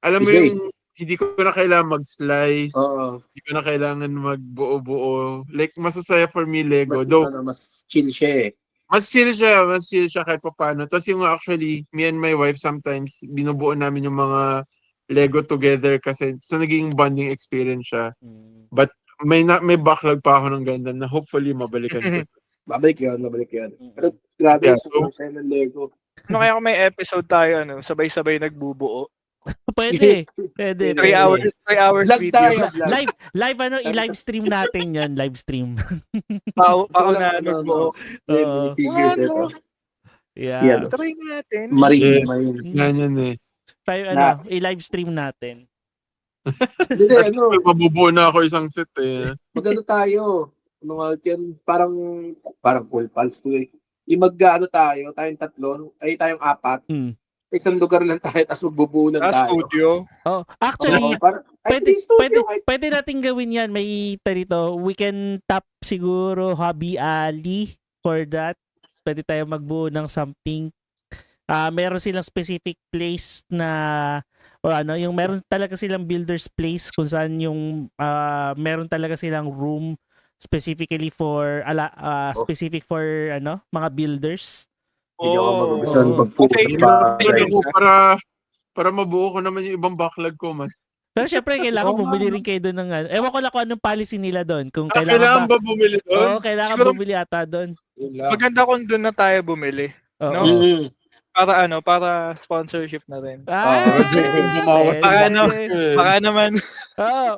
alam mo yung, hindi ko na kailangan mag-slice. Hindi ko na kailangan magbuo-buo. Like, masasaya for me Lego. Mas chill siya eh. Mas chill siya kahit pa paano. Tapos yung actually, me and my wife sometimes, binubuo namin yung mga Lego together kasi so naging bonding experience siya. But may backlog pa ako ng ganda na hopefully mabalikan ko. Babalik yan. Pero grabe yung ng Lego. Kaya kung may episode tayo, sabay-sabay nagbubuo. Pwede. 3 hours Vlog video. tayo. Live i-live stream natin yun. Live stream. Pauna nagbuo. Minifigures ito. Yeah. Try natin. Marin. Yan eh. I-live stream natin. Mabubuo na ako isang set eh. Magano tayo? ano nga yan, parang full pals to eh. Yung tayong tatlo, tayong apat, isang lugar lang tayo, tapos magbubunan tayo. Studio. Oh, actually, pwede natin gawin yan. May tarito. We can tap siguro Hobby Alley for that. Pwede tayo magbuo ng something. Meron silang specific place na o yung meron talaga silang builder's place kung saan yung meron talaga silang room specifically for specific for mga builders. Hindi ako magugustuhan para mabuo ko naman yung ibang backlog ko, man. Pero syempre, kailangan bumili rin kayo doon ng ewan ko lang kung anong policy nila doon. Kung kailangan ba bumili doon? Oo, kailangan bumili ata doon. Maganda kung doon na tayo bumili. Oo. No? Para sponsorship na rin. Baka naman. Oo,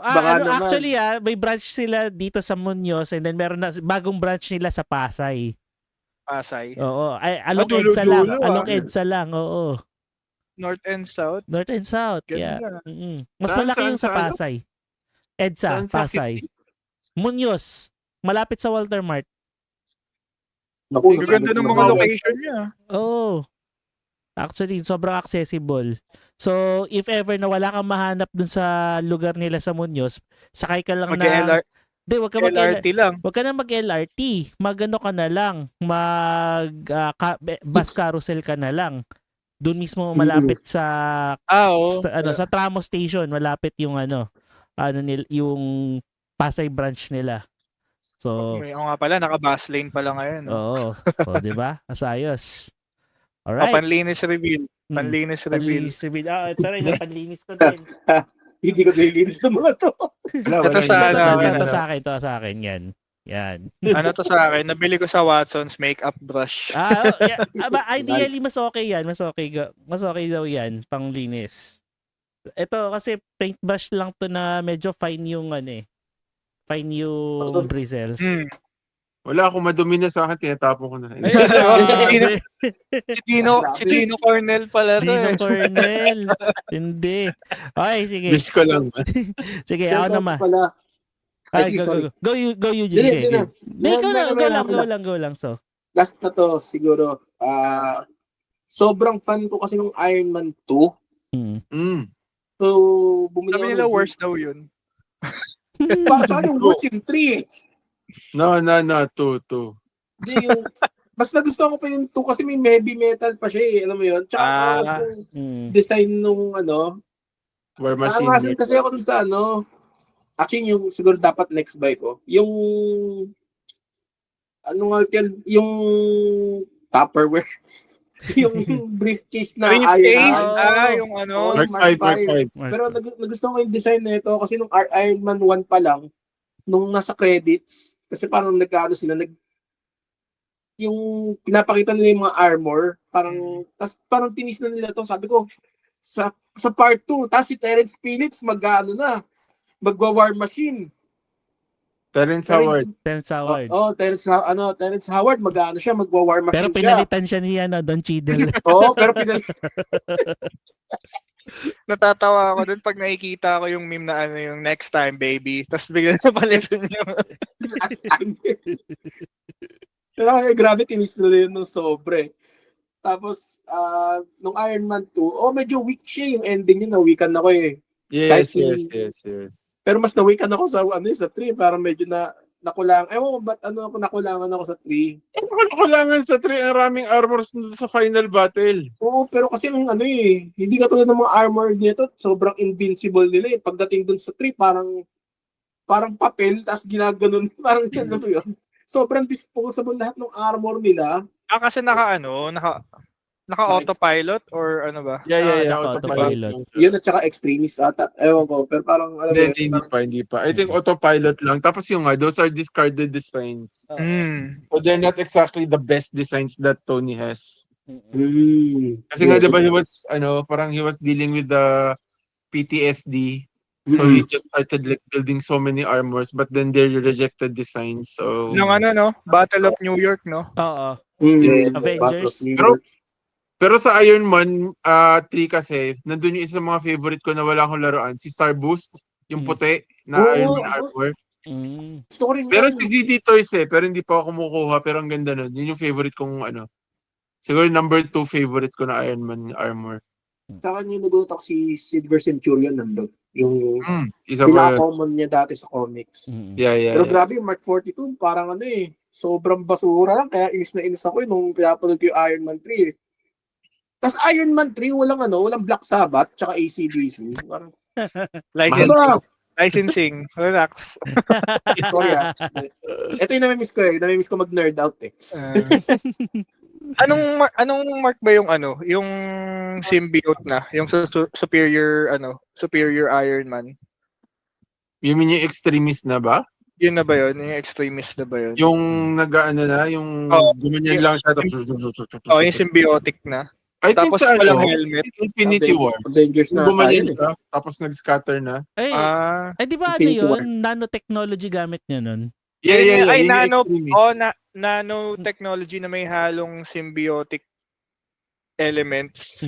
actually may branch sila dito sa Muñoz and then meron na bagong branch nila sa Pasay. Oo, along EDSA lang. Along EDSA lang, oo. North and South. Yeah. Mas malaki yung sa Pasay. EDSA, Pasay. Muñoz, malapit sa Walter Mart. Ganda ng mga location niya. Oo. Actually, sobrang accessible. So, if ever na wala kang mahanap dun sa lugar nila sa Muñoz, sakay ka lang wag ka LRT lang. Wag ka na mag-LRT. Magano ka na lang. Bus carousel ka na lang. Doon mismo malapit sa sa Tramo Station, malapit yung yung Pasay branch nila. So, nga pala, naka-bus lane pala ngayon. Oo. O, di ba? Asayos. Alright. Panlinis reveal. Panlinis reveal. Ito rin, panlinis ko din. Hindi ko nililinis ng mga to. Ito sa akin, yan. Ano to sa akin? Nabili ko sa Watson's makeup brush. Ideally, mas okay yan. Mas okay daw yan, panglinis. Ito, kasi paintbrush lang to na medyo fine yung bristles. Wala akong madumi na sa akin, tinatapon ko na rin. Si Dino Cornell pala to. Dino Cornell. Hindi. Okay, sige. Wish ko lang. Sige, ako naman. Go Eugene. Go lang. So. Last na to, siguro. Sobrang fan ko kasi ng Iron Man 2. So, bumili Sabi nila worst daw yun. Para sa akin, worst yung 3 eh. No, 2. Hindi yung, mas nagustuhan ko pa yung 2 kasi may heavy metal pa siya eh. Alam mo yun? Tsaka yung design nung War Machine. Nakangasin kasi ako dun sa actually yung siguro dapat next buy ko. Yung yung Tupperware. Yung briefcase na yung Mark 5. Pero nagustuhan ko yung design na ito kasi nung Iron Man 1 pa lang, nung nasa credits, kasi parang yung pinapakita nila yung mga armor, parang tinis na nila to. Sabi ko, sa part 2, tapos si Terrence Phillips magwa-War Machine. Terrence Howard. Terrence Howard, magwa-War Machine. Pero pinalitan siya ni Don Cheadle. Pero natatawa ako dun pag nakikita ko yung meme na yung next time baby, tapos bigla sa palitan yung last time. Pero grabe, tinis na yun nung sobre. Tapos nung Iron Man 2, medyo weak siya yung ending niya, nawikan ako eh. Yes. Pero mas nawikan ako sa 3, parang medyo nakulang. Ewan ko ba't ako nakulangan ako sa 3. Nakulangan sa 3, ang raming armors sa final battle. Oo, pero kasi hindi katulad ng mga armor nito, sobrang invincible nila eh. Pagdating dun sa 3, parang papel, tapos ginaganon, parang yun. Sobrang disposable lahat ng armor nila. Kasi naka-autopilot or ano ba? Yeah, autopilot. Yun at saka extremist ata. Ewan ko, pero parang hindi pa. I think autopilot lang. Tapos those are discarded designs. So they're not exactly the best designs that Tony has. Kasi nga diba he was dealing with the PTSD. So he just started building so many armors, but then they rejected designs. So Battle of New York, no? Oo. Avengers. Pero sa Iron Man 3 kasi, nandun yung isa sa mga favorite ko na wala akong laruan, si Star Boost, yung puti na Iron Man armor. Gusto ko rin Pero yan. si ZD Toys pero hindi pa ako kumukuha, pero ang ganda nun. Yun yung favorite kong siguro number 2 favorite ko na Iron Man armor. Sa akin yung nagulat ako si Silver Centurion nandun. Yung Isa pa yun. pinaka-common niya dati sa comics. Yeah. Pero grabe yung Mark 42, parang sobrang basura lang. Kaya inis na inis ako nung pinapanood ko yung Iron Man 3 Tapos Iron Man 3, walang Black Sabbath, tsaka AC/DC. Parang, Licensing. Relax. sorry Ito yung namimiss ko Namimiss ko mag-nerd out Anong mark ba yung yung symbiote na, yung superior Iron Man? You mean yung extremist na ba? Yun na ba yun? Yung extremist na ba yun? Yung yung gumanyan lang siya. Yung symbiotic na. I think Tapos sa walang helmet. Infinity War. Avengers na Gumanyan tayo. siya, tapos nag-scatter na. Di ba Infinity War. nanotechnology gamit niya nun? Yeah. Ay, yung nanotechnology na may halong symbiotic elements.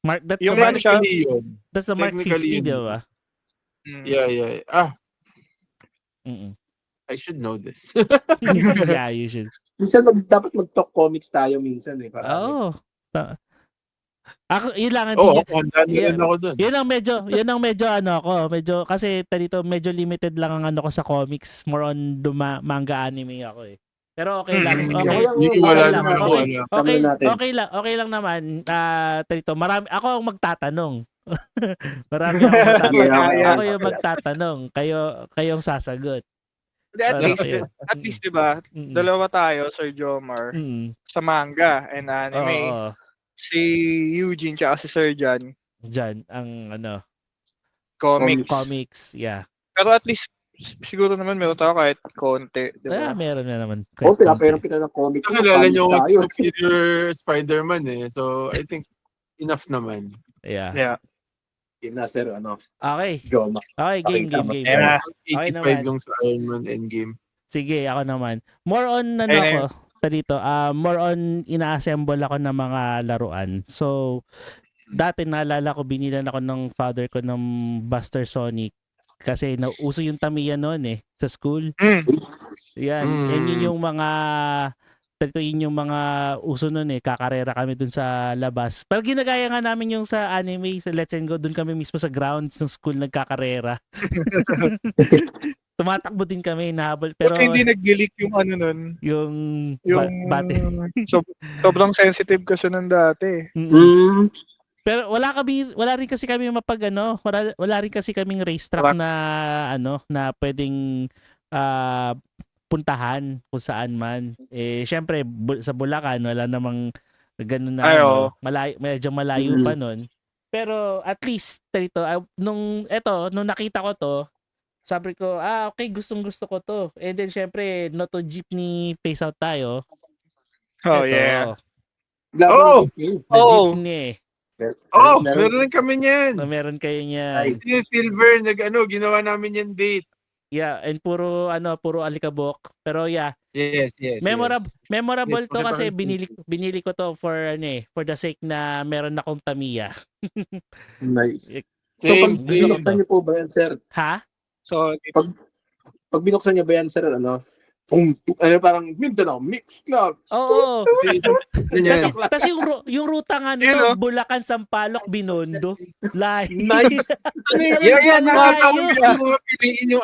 That's Yung that's the Mark 50, di ba? Yeah. I should know this. Yeah, you should. Minsan dapat mag-talk comics tayo minsan Ako, yun lang. Handa na rin ako dun. Yun ang medyo kasi medyo limited lang ang ko sa comics. More on manga anime ako Pero okay lang. Okay lang naman. Marami ako ang magtatanong. Marami akong magtatanong. Ako yung magtatanong. Kayo ang sasagot. At least, di ba? Dalawa tayo, Sir Jomar, sa manga and anime. Si Eugene tsaka si Sir Jan. Jan, ang comics, yeah. Pero at least, siguro naman meron tayo kahit konti, di ba? Meron na naman. Pero kita ng comics. Nakilala niyo yung Superior Spider-Man So, I think, enough naman. Yeah. Game na, sir, Okay. Joma. Okay, game. Yeah. 85 yung sa Iron Man Endgame. Sige, ako naman. More on more on ina-assemble ako ng mga laruan. So, dati naalala ko, binilan ako ng father ko ng Buster Sonic kasi nauso yung Tamiya noon sa school. Yan. Yun yung mga uso noon kakarera kami dun sa labas. Pero ginagaya nga namin yung sa anime, sa Let's Go, dun kami mismo sa grounds ng school nagkakarera. Tumatakbo din kami, nahabol. Pero hindi nag-leak yung nun? Yung bate. Sobrang sensitive kasi nun dati. Pero wala rin kasi kami wala rin kasi kaming racetrack na na pwedeng puntahan kung saan man. Syempre sa Bulacan wala namang ganun na medyo malayo pa nun. Pero at least nung nakita ko to, sabi ko, okay, gustong-gusto ko to. And then, syempre, Noto Jeepney face out tayo. Yeah. Jeepney meron rin kami niyan. Meron kayo niyan. Yung silver, ginawa namin yan date. Yeah, and puro alikabok. Pero yeah. Yes. Memorable to kasi binili ko to for the sake na meron akong Tamiya. Nice. So, pag binuksan niyo po ba yan, sir? Ha? So, pag binuksan niyo ba yan, sir, parang Mindanao Mix Club. Oo. Tapos yung ruta nga nito, Bulacan, Sampaloc, Binondo. Nice. Piliin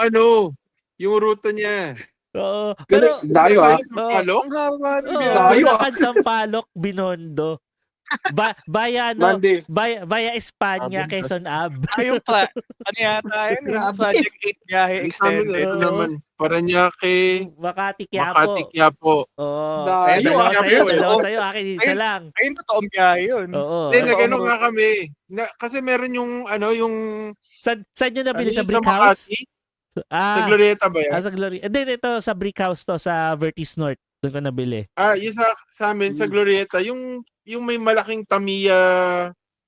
yung ruta niya. Oo. Pero layo Sampaloc? Bulacan, Sampaloc, Binondo. Via Espanya, Quezon Ave. Yung yata yun? Project 8 biyahe extended. Ito naman, Paranaque, Makati, Quiapo. Oo. Dalawa sa'yo. Akin isa lang. Ayun, totoong biyahe yun. Oo. Hindi, nag-ano nga kami. Kasi meron yung, Saan nyo nabili? Sa yung Brick House? Sa Glorieta ba yan? Sa Glorieta. Hindi, ito sa Brick House to, sa Vertis North. Doon ko nabili. Yung sa amin, sa Glorieta, yung may malaking Tamiya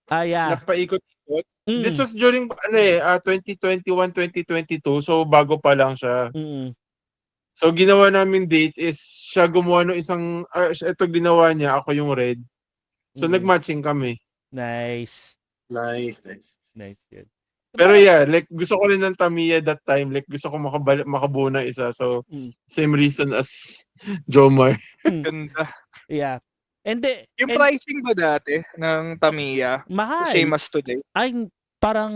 na paikot-ikot. This was during 2021, 2022. So, bago pa lang siya. So, ginawa namin date is siya gumawa ng isang, ito ginawa niya, ako yung red. So, nag-matching kami. Nice. Yun. Pero yeah, like gusto ko rin ng Tamiya that time. Like gusto ko makabuo ng isa. So same reason as Jomar. Ganda. Yeah. And Yung pricing ba dati ng Tamiya? mahal. Same as today? Ay, parang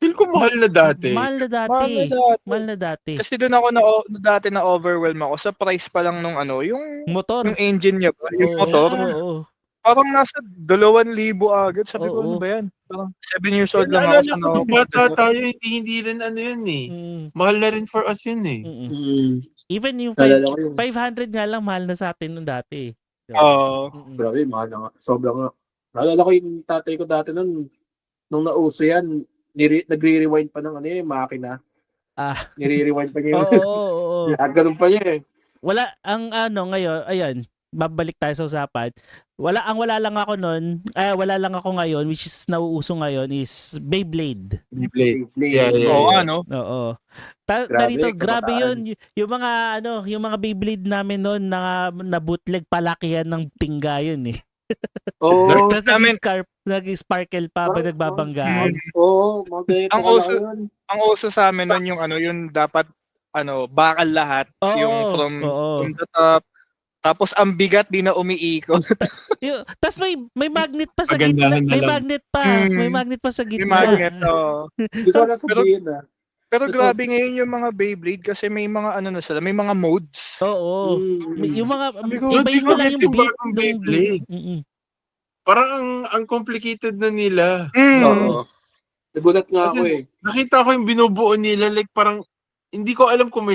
Feel ko mahal na dati. Mahal na dati. Mahal na dati. Kasi doon ako dati na overwhelm ako sa price pa lang nung yung motor. Yung engine niya ba? Yung motor. Oo. Parang nasa 2,000 agad. Sabi ko, ano ba yan? Parang 7 years old lang ako. Nung bata tayo, hindi rin ano yun eh. Mahal na rin for us yun eh. Even yung 500 nga lang, mahal na sa atin nung dati. Oo. Grabe, mahal na nga. Sobrang nga. Naalala ko yung tatay ko dati nung nauso yan, nagre-rewind pa ng makina. Nire-rewind pa niya. Oo. At ganun pa niya eh. Wala, ngayon, ayan, babalik tayo sa usapan. Wala lang ako noon, wala lang ako ngayon, which is nauuso ngayon, is Beyblade. Yeah. Oo. Grabe yun. Yung mga Beyblade namin noon na bootleg, palakihan ng tingga yun eh. Oo. Nag-sparkle pa ba nagbabanggaan? Oo, ang uso sa amin noon yung dapat bakal lahat, yung from the top. Tapos ang bigat di na umiikot. Tapos may magnet pa sa gitna. May magnet pa sa gitna. May magnet, Gusto ko na sabihin Pero grabe ngayon yung mga Beyblade kasi may mga may mga modes. Oo. Yung mga iba lang yung beat ng Beyblade. Parang ang complicated na nila. Oo. Nagulat nga ako eh. Nakita ko yung binubuo nila, like parang hindi ko alam kung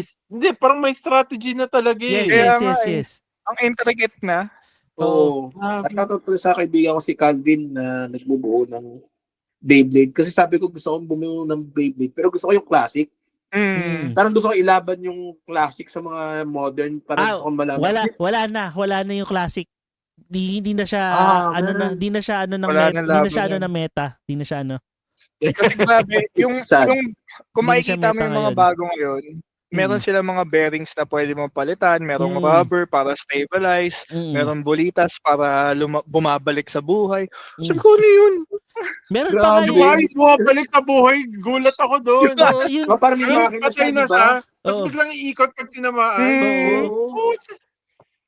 parang may strategy na talaga eh. Yes. Ang intricate na. Oo. At shoutout ko sa kaibigan ko si Calvin na nagbubuo ng Beyblade. Kasi sabi ko gusto kong bumuo ng Beyblade pero gusto ko yung classic. Parang gusto ko ilaban yung classic sa mga modern. Parang gusto kong malaman. Wala na yung classic. Hindi na siya hindi na siya meta. Hindi na siya Kasi grabe, yung kung makikita mo yung mga bago ngayon, meron silang mga bearings na pwede mong palitan, merong rubber para stabilize, merong bulitas para bumabalik sa buhay. Sabi ko, ano yun? Meron pa bumabalik sa buhay, gulat ako doon. Parang may makina siya, diba? Tapos biglang iikot pag tinamaan.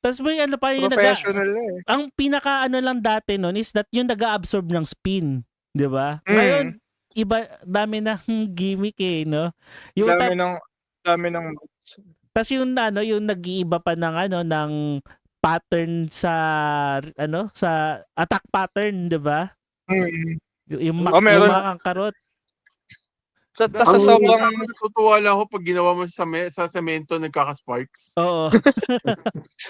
Tapos may pa yung professional ang pinaka lang dati noon is that yung nag-absorb ng spin, 'di ba? Ngayon iba, dami ng gimmick eh, no? Yung dami ng tas yung yung nag-iiba pa ng ng pattern sa sa attack pattern, 'di ba? Yung mga karot. Sa sobrang natutuwa lang ako pag ginawa mo sa semento nagkaka-sparks. Oo.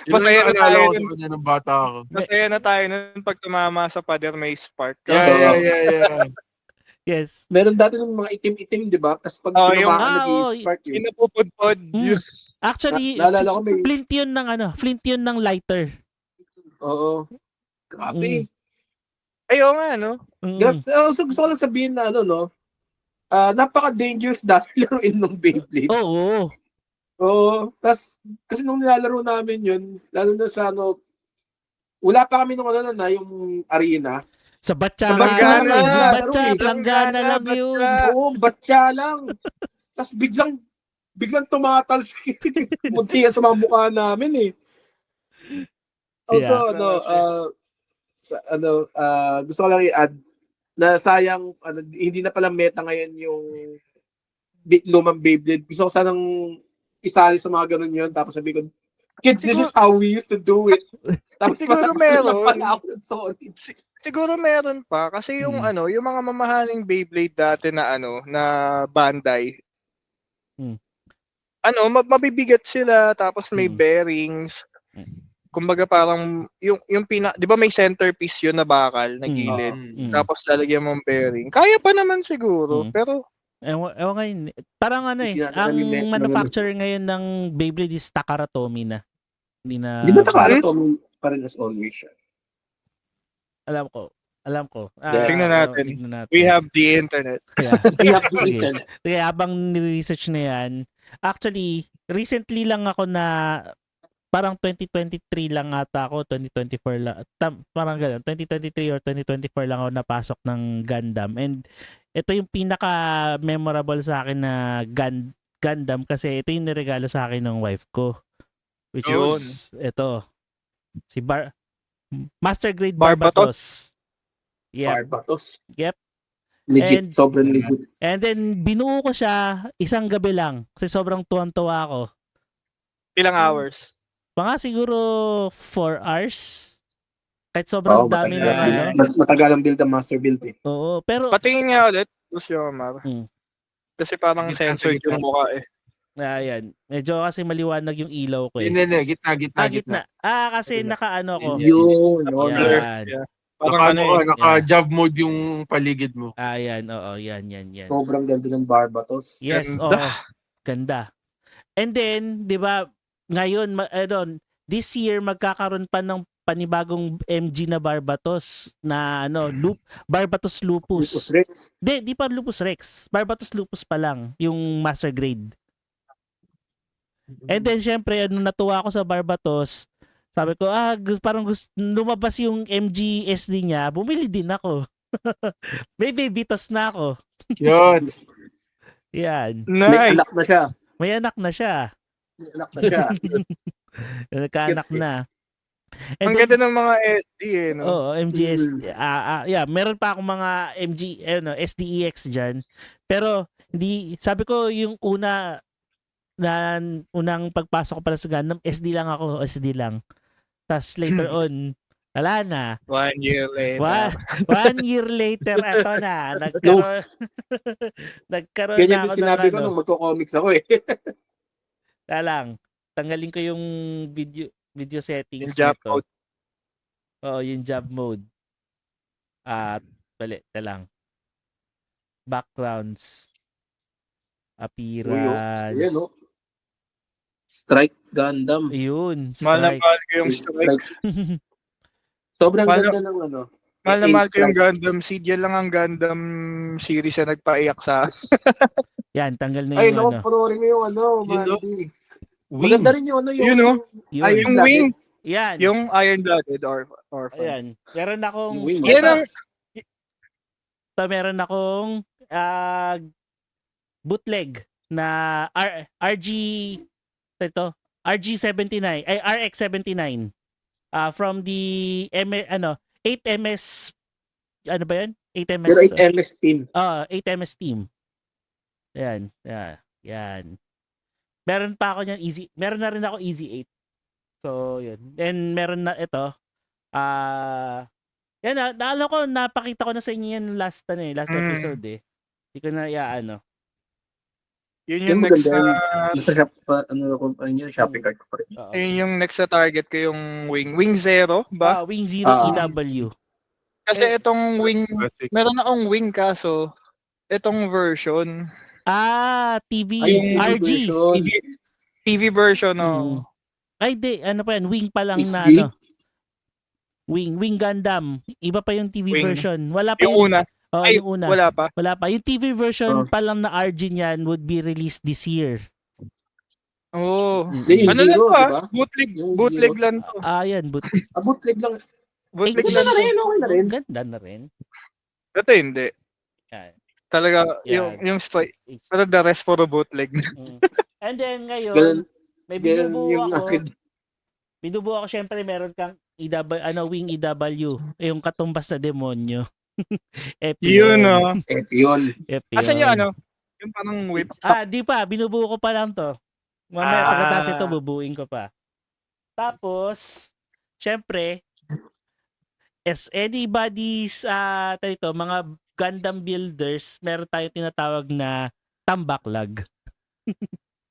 Masaya na tayo sa kanya ng bata ako. Masaya na tayo nun pag tumama sa pader may spark. Yeah. Yes. Meron dati ng mga itim-itim, di ba? Tapos pag tinamaan nag-i-spark yung napupudpod. Actually, flint yun ng lighter. Oo. Grabe. Ayaw nga, no? So gusto ko lang sabihin na napaka-dangerous dati laruin ng Beyblade. Oo. Tas, kasi nung nilalaro namin yun, lalo na sa wala pa kami nung yung arena. Sa batya planggana lang yun. Oo, batya lang. Tas biglang tumatalsik. Munti yan sa mga mukha namin eh. Also, gusto ko lang i-add na sayang, hindi na pala meta ngayon yung lumang Beyblade. Gusto ko sanang isali sa mga ganun yun. Tapos sabi ko, kids, this is how we used to do it. Tapos siguro meron. Siguro meron pa. Kasi yung yung mga mamahaling Beyblade dati na na Bandai. Mabibigat sila. Tapos may bearings. Kumbaga parang yung 'di ba may centerpiece yun na bakal na gilid. Tapos lalagyan mong bearing. Kaya pa naman siguro, pero ewan ngayon. Parang ang manufacturer ngayon ng Beyblade is Takara Tomy na. Hindi ba Takara Tomy pa rin as always siya? Alam ko. Tingnan natin. We have the internet. We have the internet. Kaya habang ni-research na yan, actually, recently lang ako na parang 2023 lang ata ako, 2024 lang. Parang gano'n, 2023 or 2024 lang ako napasok ng Gundam. And ito yung pinaka-memorable sa akin na Gundam kasi ito yung niregalo sa akin ng wife ko. Which Yun. is, ito, si Master Grade Barbatos. Barbatos. Yep. Barbatos. Yep. Legit, And- sobrang legit. And then, binuo ko siya isang gabi lang kasi sobrang tuwan-tuwa ako. Ilang hours? Mga siguro 4 hours. Kahit sobrang dami ng matagal. Matagal ang build ang master build eh. Oo, pero Patingin nga ulit. Boss Yomar. Hmm. Kasi parang Gitna, censored gitna. yung mukha eh. ayan, medyo kasi maliwanag yung ilaw ko eh. Hindi, gitna. Gitna. Kasi Gitna. nakaano ko. Yun, Yan. Yeah. Parang Naka-job mode yung paligid mo. Ayan, oo, yan. sobrang ganda ng Barbatos. Yes, Ganda. oo. Ganda. And then, 'di ba, ngayon this year magkakaroon pa ng panibagong MG na Barbatos na Barbatos Lupus Lupus. Rex. Di pa Lupus Rex. Barbatos Lupus pa lang, yung master grade. And then syempre, natuwa ako sa Barbatos. Sabi ko, parang lumabas yung MG SD niya, bumili din ako. May babytos na ako. Yun. Yan. May nice. anak na siya. May anak na siya. May anak na siya. Nagkaanak Cute eh. na. And Ang then, ganda ng mga SD eh, no? Oo, MGS. Yeah, meron pa akong mga SDEX diyan. Pero sabi ko yung unang pagpasok ko pala sa Gundam, SD lang. Tapos later on, wala na. 1 year later. One year later, eto na. Nagkaroon Ganyan na din ako sinabi ko ng nung magko-comics ako eh. lang. Tanggalin ko yung video settings Yung job nito. mode. Oo, yung job mode. Bali, lang. Backgrounds. Appearance. Ayan oh. Strike Gundam. Ayun, Mahal na strike. mahal ko yung strike. Sobrang Mahal ganda ng Mahal na mahal ko yung Strike. Gundam seed. Yan lang ang Gundam series na nagpaiyak sa Yan, tanggal na Ay, yung no, panoorin mo yung Yun, Mandy. Wing. Maganda rin yung Yun, oh. Yun. Iron yung Blooded. wing. Yan. Yung Iron Blooded or Ayan. Meron akong Yung wing. Yan ang meron akong bootleg na RG RG79 ay RX79 from the 8MS ano ba 'yan? 8MS. Pero 8MS team. 8MS team. Yan. Yan. Meron pa ako niyan meron na rin ako Easy 8. So, yun. Then meron na ito. Yan alam ko napakita ko na sa inyo yan last episode eh. Hindi ko na yun Yung yung next maganda na Nasa shop pa, shopping cart ko pa rin. Oo. yun yung next na target ko yung Wing Zero ba? Wing Zero Ah. EW. Kasi itong Wing Classic. meron akong Wing kaso itong version TV Ay, yung RG. version. TV version no. Ay, ano pa yan? Wing pa lang na HD? Wing Gundam. Iba pa yung TV Wing. version. Wala pa Yung una. Oh, Ay, yung una. wala pa. Wala pa. Yung TV version Oh. pa lang na RG niyan would be released this year. Oh. Yan yung Ano lang Zero, to diba? Bootleg, Yung bootleg Zero. lang to. Yan. Bootleg lang. Bootleg Ganda lang na to. rin, okay na rin. Ganda na rin. Ito hindi. Yan. Talaga, Yan. yung straight. Pero the rest for the bootleg. And then ngayon, Ganun, may ganun binubuo yung ako. akin. Binubuo ako, syempre meron kang Wing EW. Yung katumbas na demonyo. Yun no. Yun. Asan yung ano? Yung parang whip. Di pa. Binubuo ko pa lang to. Mamaya pagkatapos ito, bubuin ko pa. Tapos, syempre, as anybody's, mga Gundam builders, meron tayo tinatawag na tambaklag.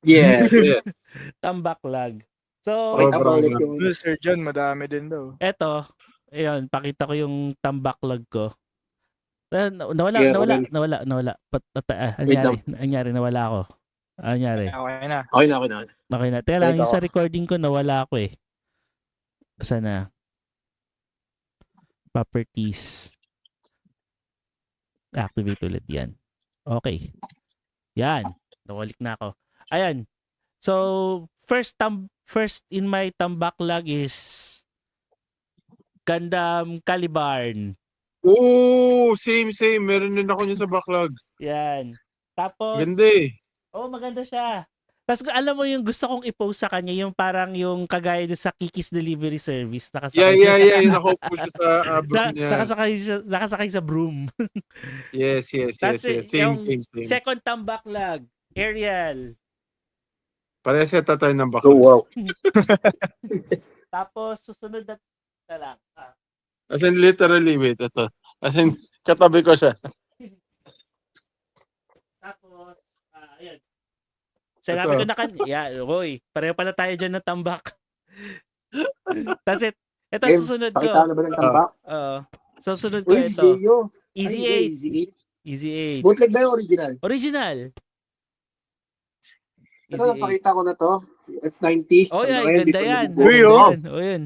Yeah. Tambaklag. So, Okay, tama ulit yung Sir John, madami din daw. eto, ayun, pakita ko yung tambaklag ko. Sige, Nawala. Anyari, nawala ako. Anyari. Okay na. Okay na. Teka lang, Wait, yung sa ako. recording ko, nawala ako eh. Sana. Properties. Activate ulit yan. Okay. Yan. Nawalik na ako. Ayan. So, first in my tambaklag is Gundam Calibarn. Oo, same. Meron din ako niya sa backlog. Yan. Tapos, Ganda eh. maganda siya. Tapos alam mo yung gusto kong i-post sa kanya, yung parang yung kagaya doon sa Kiki's Delivery Service. Nakasakay siya. Yeah. Yung nakaupo siya sa broom niya. Nakasakay sa broom. Yes. Tapos Same. second time backlog, Ariel. Pareseta tayo ng Oh, backlog. wow. Tapos susunod na lang. As in, literally, wait, ito. As in, katabi ko siya. Tapos, ayan. Sinabi ko na Roy, pareho pala tayo dyan ng tambak. Tapos ito susunod ko. Pakita na ba ng tambak? Susunod ko Uy, ito. Gio. Easy Ay, 8. Easy 8. Bootleg ba yung original? Original. Ito, napakita ko na to. F90. Oh, Hanggang yan. ngayon, di Ganda pa yan. nabubuo. Uy, oh. Yun.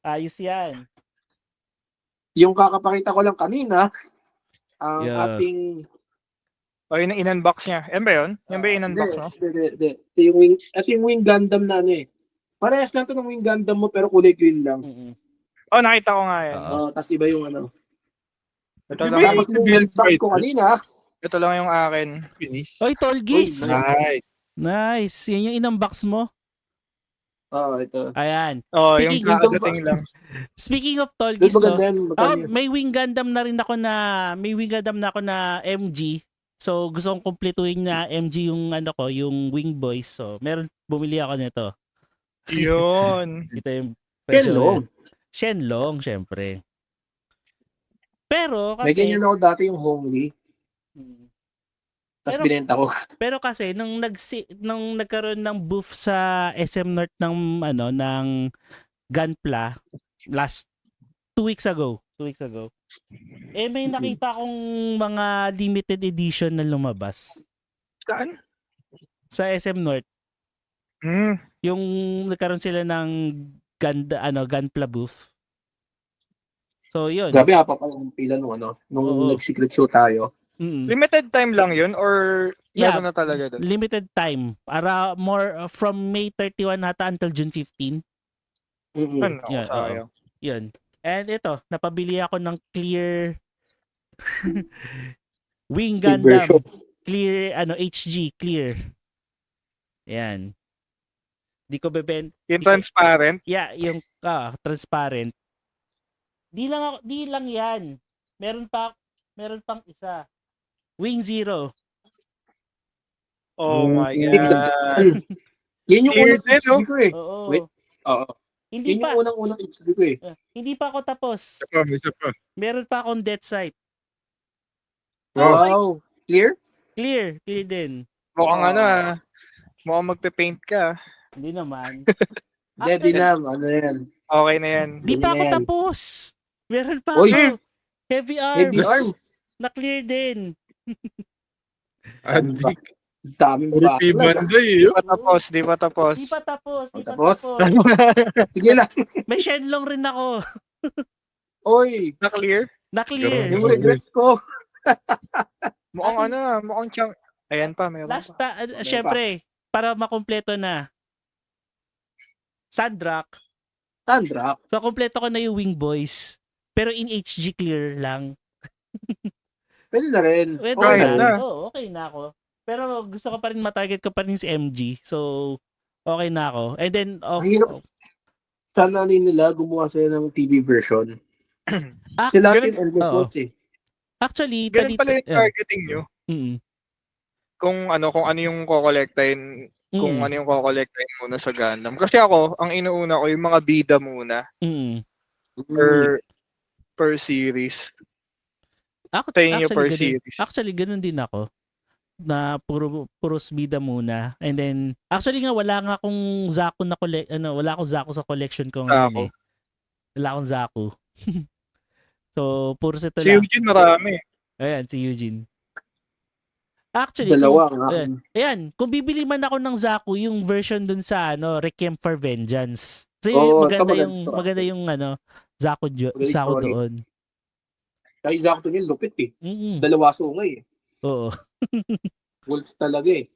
Ayos yan. Yung kakapakita ko lang kanina, ang Yeah. ating... O, yun ang in-unbox niya. Yan ba yun? Yan ba yung in-unbox mo? Hindi. Ito yung Wing Gundam na ano eh. Parehas lang to ng Wing Gundam mo pero kulay green lang. Oh, nakita ko nga yan. Tapos iba yung ano. Ito Di lang, ba Tapos yung yung build box fight? ko kanina, ito lang yung akin. Finish. Oy, Tolgis. Nice. Nice. Yan yung in-unbox mo. ito. Ayan. Oh, yung Speaking, kadating lang. speaking of Doon Tolgis, no? maganda yan. Maganda. May Wing Gundam na rin ako na MG. So gusto kong kumpletuhin na MG yung yung Wing Boys. So bumili ako nito. Yun. Ito yung Shenlong. Shenlong, syempre. Pero May kasi ganyan ako dati yung Hongli. Tapos Pero- binenta ko. pero kasi nung nagkaroon ng booth sa SM North ng Gunpla last 2 weeks ago. May nakita akong mga limited edition na lumabas Saan? sa SM North. Yung nagkaroon sila ng Gunpla booth. So yun. Grabe pa pala ng pila nung Oo. nag-secret show tayo. Limited time lang yun or Yeah. meron na talaga doon? Limited time. Para more from May 31 hata until June 15. Ano, Yeah, sayang. Yun. And ito, napabili ako ng clear Wing Version. Gundam. Clear, HG, clear. Yan. Di ko Yung transparent? Yeah, yung transparent. Di lang yan. Meron pang isa. Wing Zero. Oh my God. Yan yung Clear unang din, HG ko eh. Oo. Wait. Oo. Hindi Yan pa. yung unang HG ko eh. Hindi pa ako tapos. Isa pa. Meron pa akong death sight. Wow. Clear? Clear din. Mukhang mukhang magpe-paint ka. Hindi naman. Hindi na. Ano yan? Okay na yan. Di pa ako Yan. tapos. Meron pa Oy. ako. Heavy Arms. Heavy arms. Na-clear din. Adik. Daming Puro backlog. P-Banday eh. Di pa tapos. Di pa tapos. Tapos? Sige lang. May Shenlong rin ako. Oy. Na-clear? Na-clear. Yung regret ko. Mukhang mukhang siyang... Ayan pa, meron Last pa. syempre, para makumpleto na. Sandrock. Tandrak. So, kumpleto ko na yung Wing Boys. Pero in HG clear lang. Pwede na rin. Pwede Okay na. na. Oo, okay na ako. Pero gusto ko pa rin matarget ko pa rin si MG. So, okay na ako. And then, Ang hirap. Sana nila gumawa sila ng TV version. Sila ganun- natin endless oo. watch eh. Actually, Ganun pala yung targeting nyo. Mm. Kung ano yung kokolektahin, kung ano yung kokolektahin muna sa Gundam. Kasi ako, ang inuuna ko yung mga bida muna per series. Tayo nyo per series. Actually, ganun din ako. Na puro bida muna. And then, actually nga, wala nga akong Zaku wala akong Zaku sa collection ko ngayon eh. Wala akong Zaku. So, puro ito Si lang. Eugene marami. Ayan, si Eugene. Actually, Dalawa ayan, kung bibili man ako ng Zaku, yung version dun sa Requiem for Vengeance. Kasi Oo, maganda yung Zaku story. doon. Kaya Zaku to lupit eh. Mm-mm. Dalawa sungay eh. Oo. Wolf talaga eh.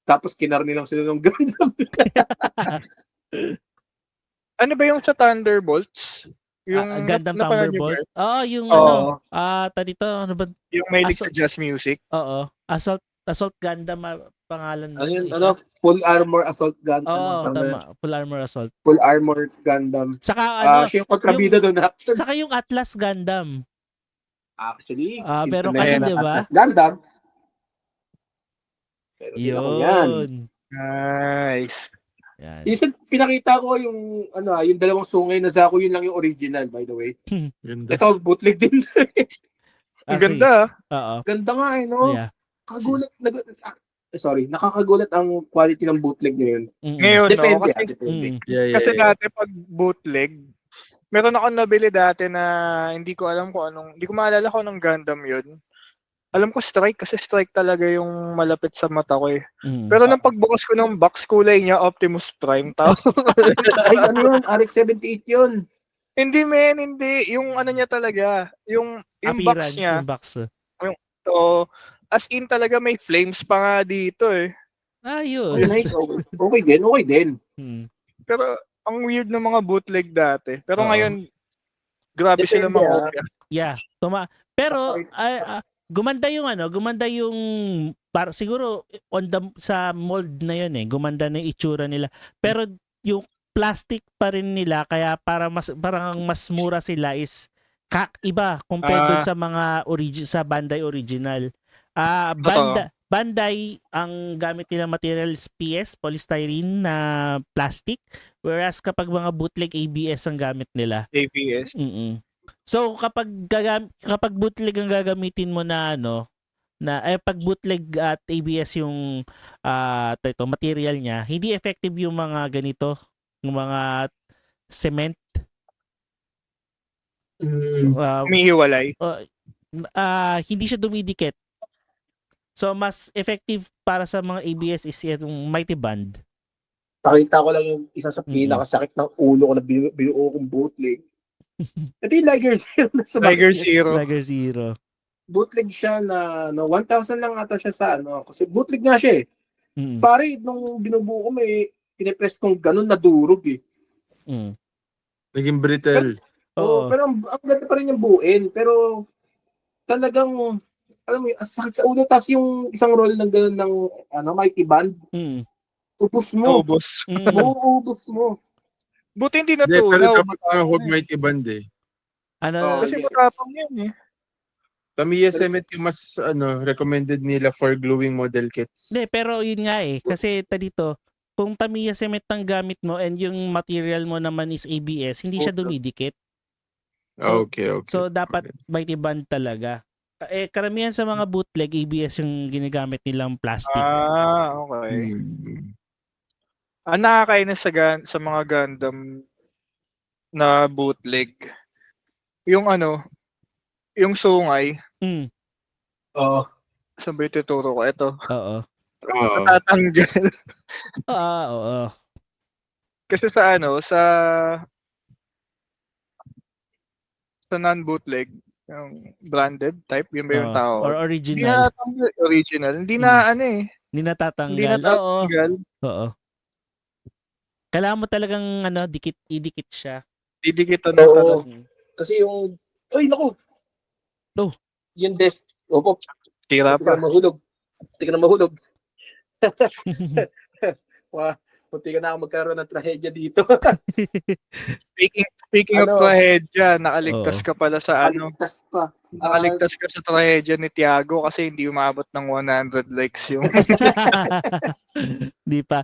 Tapos kinarni lang sila ng Gundam. Ano ba yung sa Thunderbolts? Yung Gundam napanood niyo ba Thunderbolt. yun? Oo, yung Oo. dito, ano ba? Yung may sa jazz music. Oo. Assault Gundam pangalan Ano nun yun, isa. ano, full armor assault Gundam. Oo, tama. Full Armor Assault. Full armor Gundam. Saka Siya yung kontrabida doon actually. Saka yung Atlas Gundam. Actually, pero kayo di ba? Atlas Gundam. Pero din ako yan. Yun. Nice. Yan. Isa pinakita ko yung yung dalawang sungay na Zaku, yun lang yung original by the way. Ganda. Ito bootleg din. Ang ganda. Oo. Ganda nga no. Yeah. Kagulat nakakagulat ang quality ng bootleg ngayon. Ngayon, Depende, kasi depende. kasi dati pag bootleg, meron ako nabili dati na hindi ko alam kung hindi ko maalala kung anong Gundam yun. Alam ko Strike kasi Strike talaga yung malapit sa mata ko eh. Pero nang pagbukas ko ng box, kulay niya Optimus Prime. Ay, ano yun? RX-78 yun. Hindi men, hindi. Yung ano niya talaga, yung box niya. Yung box. So, as in talaga may flames pa nga dito eh. Ayos. Okay din. Pero ang weird ng mga bootleg dati. Pero ngayon, grabe sila mga Yeah. Pero gumanda yung para siguro sa mold na yun gumanda na yung itsura nila. Pero yung plastic pa rin nila kaya parang mas mura sila is iba compared doon sa mga sa Bandai original. Bandai ang gamit nilang material is PS, polystyrene na plastic, whereas kapag mga bootleg ABS ang gamit nila. ABS. So kapag bootleg ang gagamitin mo na pag bootleg at ABS yung material niya, hindi effective yung mga ganito, yung mga cement. Umihiwalay. Hindi siya dumidikit. So mas effective para sa mga ABS is yung Mighty Band. Nakita ko lang yung isa sa pinakasakit ng ulo ko na binuo kong bootleg. Ito yung Liger Zero na sa Liger Zero. Bootleg siya na 1,000 lang ata siya sa kasi bootleg nga siya eh. Pare, nung binubuo ko may pinipress kong ganun na durog eh. Naging brittle. Pero ang ganda pa rin yung buuin. Pero talagang alam mo, sakit sa ulo, tapos yung isang roll ng gano'n ng Mighty Band, ubos mo. Ubos mo. Buti hindi natunaw. Pero dapat nga huwag Mighty Band eh. Kasi matapang yan eh. Tamiya Cement yung mas recommended nila for gluing model kits. Hindi, pero yun nga kasi dito, kung Tamiya Cement ang gamit mo and yung material mo naman is ABS, hindi siya dumidikit. So, okay. So dapat Mighty Band talaga. Karamihan sa mga bootleg ABS yung ginagamit nilang plastic. Okay. Ang nakakainis sa mga Gundam na bootleg, yung yung sungay. Saan ba yung tuturo ko? Ito. Natatanggal. Oo. Kasi sa non-bootleg, yung branded type, yun ba yung tao? Or original. Original. Hindi na Hindi natatanggal. Oo. Kailangan mo talagang idikit siya. Didikit na talaga. Kasi yung naku. Yung desk. Tira pa. Hindi ka na mahulog. Punti ka na ako magkaroon ng trahedya dito. Speaking of trahedya, nakaligtas ka pala sa Nakaligtas ka sa trahedya ni Tiago kasi hindi umabot ng 100 likes yung Di pa.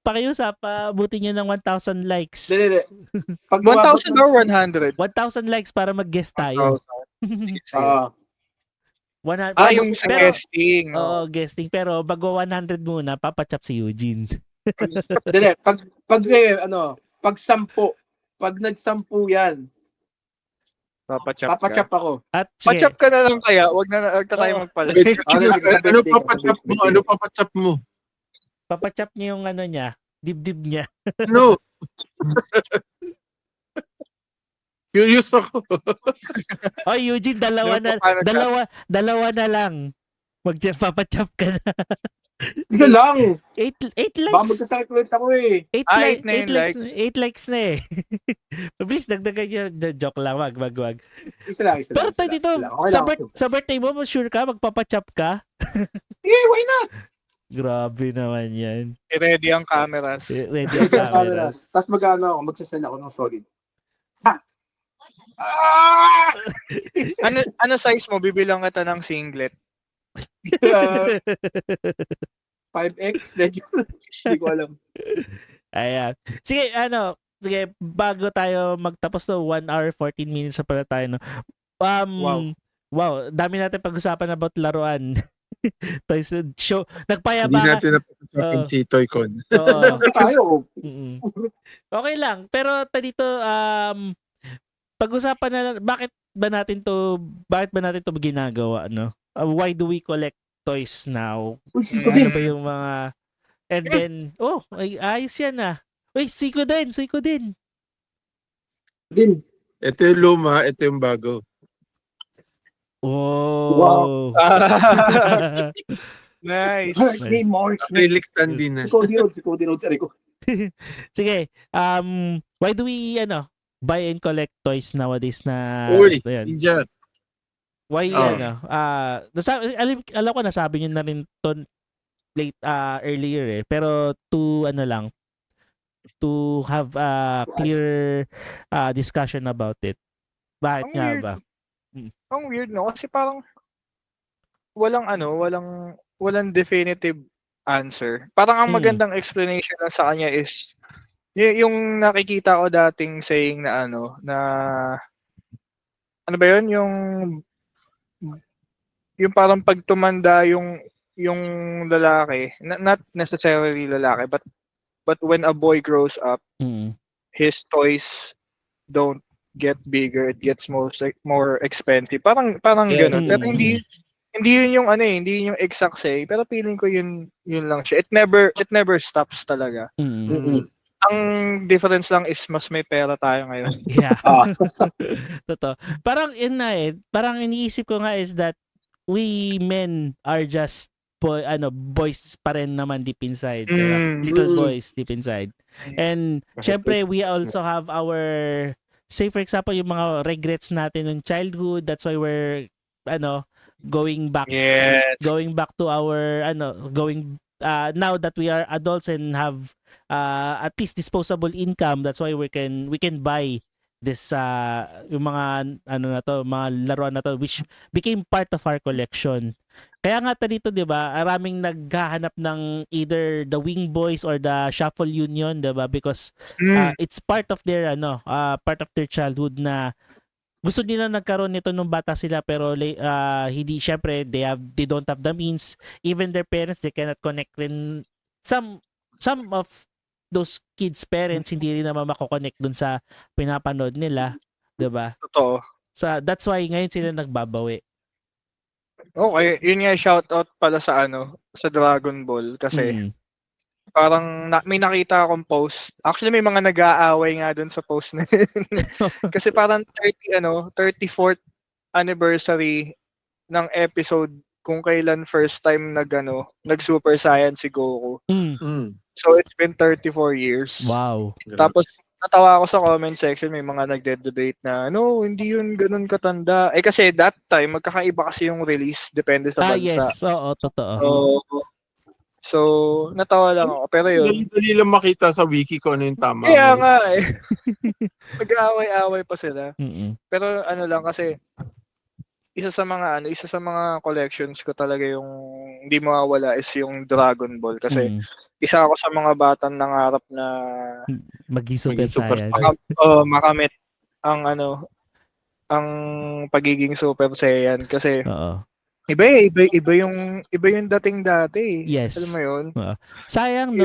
Pakiusap, buti nyo ng 1,000 likes. Hindi. 1,000 or 100? 1,000 likes para mag-guest tayo. 100. Yung sa guesting. Oo, guesting. Pero bago 100 muna, papachap si Eugene. Hindi. Pag 10, pag nag-10 yan, papachap ako. At pachap ka na lang kaya, wag na tayo magpalagay. Ano papachap mo? Papachap niya yung niya, dibdib niya. No. Curious ako. Eugene, dalawa na lang. Papachap ka na. Isa lang. 8 Baka likes. magkasakit ulit ako eh. 8 Ah, like, 8 na yung 8 likes, likes. 8 likes na eh. Please, dagdagan nyo. Joke lang, wag. Isa lang. Pero tayo dito, Okay sa, lang. sa birthday mo, sure ka, magpapachop ka? Yeah, why not? Grabe naman yan. I-ready ang cameras. Ready Ready ang ang cameras. cameras. Tapos magsasell ako ng solid. Ha! Ah! Ano size mo? Bibilang kita ng singlet. 5X? Hindi ko alam. Ayan. Sige, bago tayo magtapos no, 1 hour, 14 minutes na pala tayo, no? Wow, dami natin pag-usapan about laruan. Toys show. Hindi Nagpayabangan. natin napag-usapan si Toycon. Oo. Tayo. Mm-mm. Okay lang. Pero dito, pag-usapan na lang, bakit ba natin to ginagawa, no? Why do we collect toys now? Uy, siko Ano din. ba yung mga, and then, ayos yan ah. Uy, Suiko din. Din. Ito yung luma, ito yung bago. Oh. Nice. Hurt me more. Acrylic stand din na. Si Cody Rhodes, ko. Sige, why do we, buy and collect toys nowadays na, Uy, ayan. Ninja. Why, Oh. alam ko nasabi nyo na rin to late, earlier eh. Pero to have a clear discussion about it. Bakit Ang nga weird. ba? Ang weird, no? Kasi parang walang definitive answer. Parang ang magandang explanation lang sa kanya is yung nakikita ko dating saying na ano ba yun? Yung parang pag tumanda yung lalaki, not necessarily lalaki, but when a boy grows up, his toys don't get bigger, it gets more expensive. Parang Yeah. gano'n. Pero hindi yun yung hindi yun yung exact say, pero feeling ko yun lang siya. It never stops talaga. Ang difference lang is mas may pera tayo ngayon. Yeah. Totoo. Parang parang iniisip ko nga is that we men are just boys pa rin naman deep inside. Diba? Little boys deep inside. And syempre we also have our, say for example, yung mga regrets natin ng childhood. That's why we're going back to our now that we are adults and have at least disposable income. That's why we can buy this yung mga mga laruan na to which became part of our collection. Kaya nga dito, 'di ba? Maraming naghahanap ng either the Wing Boys or the Shuffle Union, 'di ba? Because it's part of their childhood na gusto nila nagkaroon nito nung bata sila, pero hindi, syempre they don't have the means. Even their parents, they cannot connect rin. Some of those kids' parents hindi rin naman mako-connect dun sa pinapanood nila, 'di ba? Totoo. So that's why ngayon sila nagbabawi. Okay, yun nga, shoutout pala sa sa Dragon Ball kasi parang may nakita akong post. Actually, may mga nag-aaway nga dun sa post na yun. Kasi parang 34th anniversary ng episode kung kailan first time nag Super Saiyan si Goku. So it's been 34 years. Wow. Tapos natawa ako sa comment section, may mga nagde-debate na hindi yun ganun katanda. Kasi that time magkakaiba kasi yung release, depende sa bansa. Yes, oo, totoo. So, natawa lang ako. Pero yun. Dali lang makita sa wiki ko ano yung tama. Kaya nga eh. Mag-aaway-aaway pa sila. Pero lang kasi, isa sa mga collections ko talaga yung hindi mawawala is yung Dragon Ball. Kasi, isa ako sa mga batang nangarap na maging Super Saiyan. Makamit ang ang pagiging Super Saiyan. Kasi, Iba yung dating dati. Yes. Alam mo yun? Sayang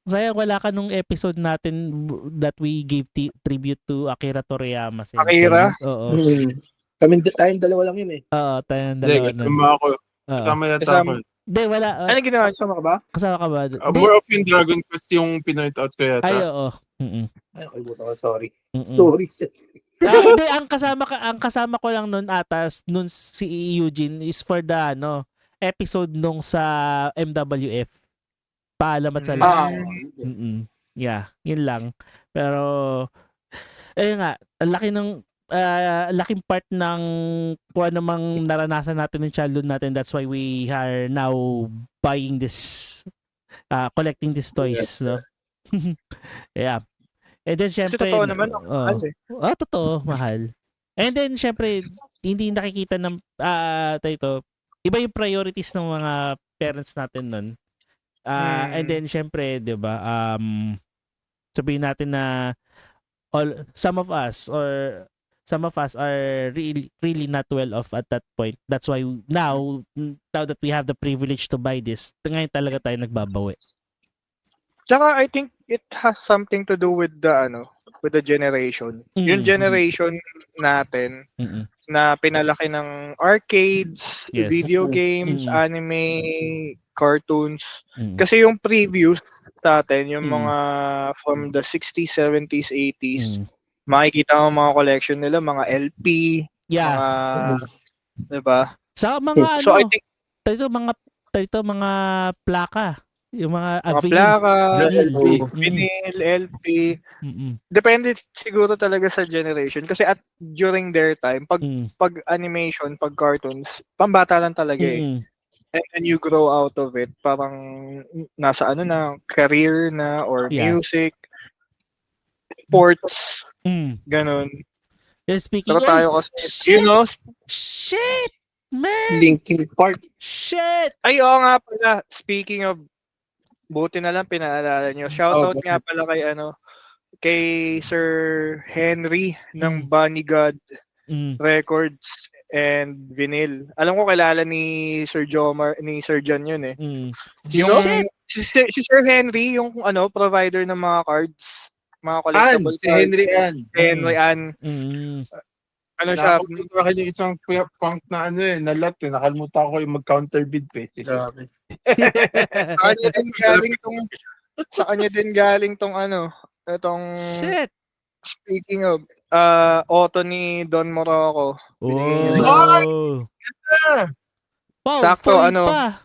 sayang wala ka nung episode natin that we gave tribute to Akira Toriyama. Akira? Oo. Tayong dalawa lang yun eh. Oo, tayong dalawa. Kasama ako. Kasama yata ako. Hindi, wala. Ano ginawa? Kasama ka ba? Kasama ka ba? More of yung Dragon Quest yung pinoint out ko yata. Ay, oo. Ay, nakalimutan ko. Sorry. Sorry. Hindi, ang kasama ko lang nun si Eugene is for the episode nung sa MWF. Paalam at salamat. Yeah, yun lang. Pero, ayun nga, ang laki ng laking part ng kung ano mang naranasan natin ng childhood natin. That's why we are now buying this, collecting these toys. No? Yeah. And then, Kasi syempre, totoo naman, mahal eh. totoo, mahal. And then, syempre, hindi nakikita ng, iba yung priorities ng mga parents natin nun. And then, syempre, di ba, sabihin natin na some of us are really not well off at that point. That's why now that we have the privilege to buy this, ngayon talaga tayo nagbabawi. Tsaka I think it has something to do with the generation. Yung generation natin na pinalaki ng arcades, Yes. video games, anime, cartoons. Kasi yung previous sa atin, yung mga from the 60s, 70s, 80s, makikita mo mga collection nila, mga LP, mga, diba? Sa mga So I think mga plaka, yung mga plaka, vinyl, LP. Depende siguro talaga sa generation kasi during their time pag animation, pag cartoons, pambata lang talaga eh. And then you grow out of it, parang nasa na, career na or music, sports, ganun. Speaking Pero tayo kasi, shit, man! Linkin Park. Shit! Ay, oo nga pala, speaking of, buti na lang pinaalala nyo. Shoutout nga pala kay Sir Henry ng Bunny God Records and Vinyl. Alam ko kilala ni Sir Jomar, ni Sir John yun eh. Yung si Sir Henry, yung provider ng mga cards, mga collectible cards. Henry Ann. Siya? Gusto akin yung isang punk na nalat eh. Nakalimutan ko yung mag-counterbid face. Grabe. Sa kanya din galing tong itong shit. Speaking of Otto ni Don Morocco. Wow, sakto pa.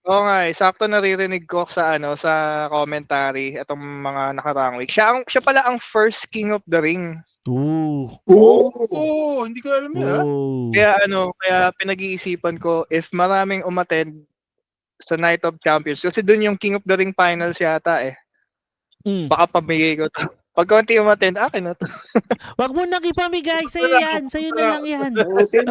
Oo nga, sakto naririnig ko sa sa commentary itong mga nakarang week. Siya pala ang first King of the Ring. Hindi ko alam yan. Kaya pinag-iisipan ko if maraming umattend sa Night of Champions kasi doon yung King of the Ring finals yata eh. Baka pamigay ko to. Pag konti umattend, akin na to. Wag mo nang ipamigay. Sa'yo yan. Sa'yo na lang yan. Sa'yo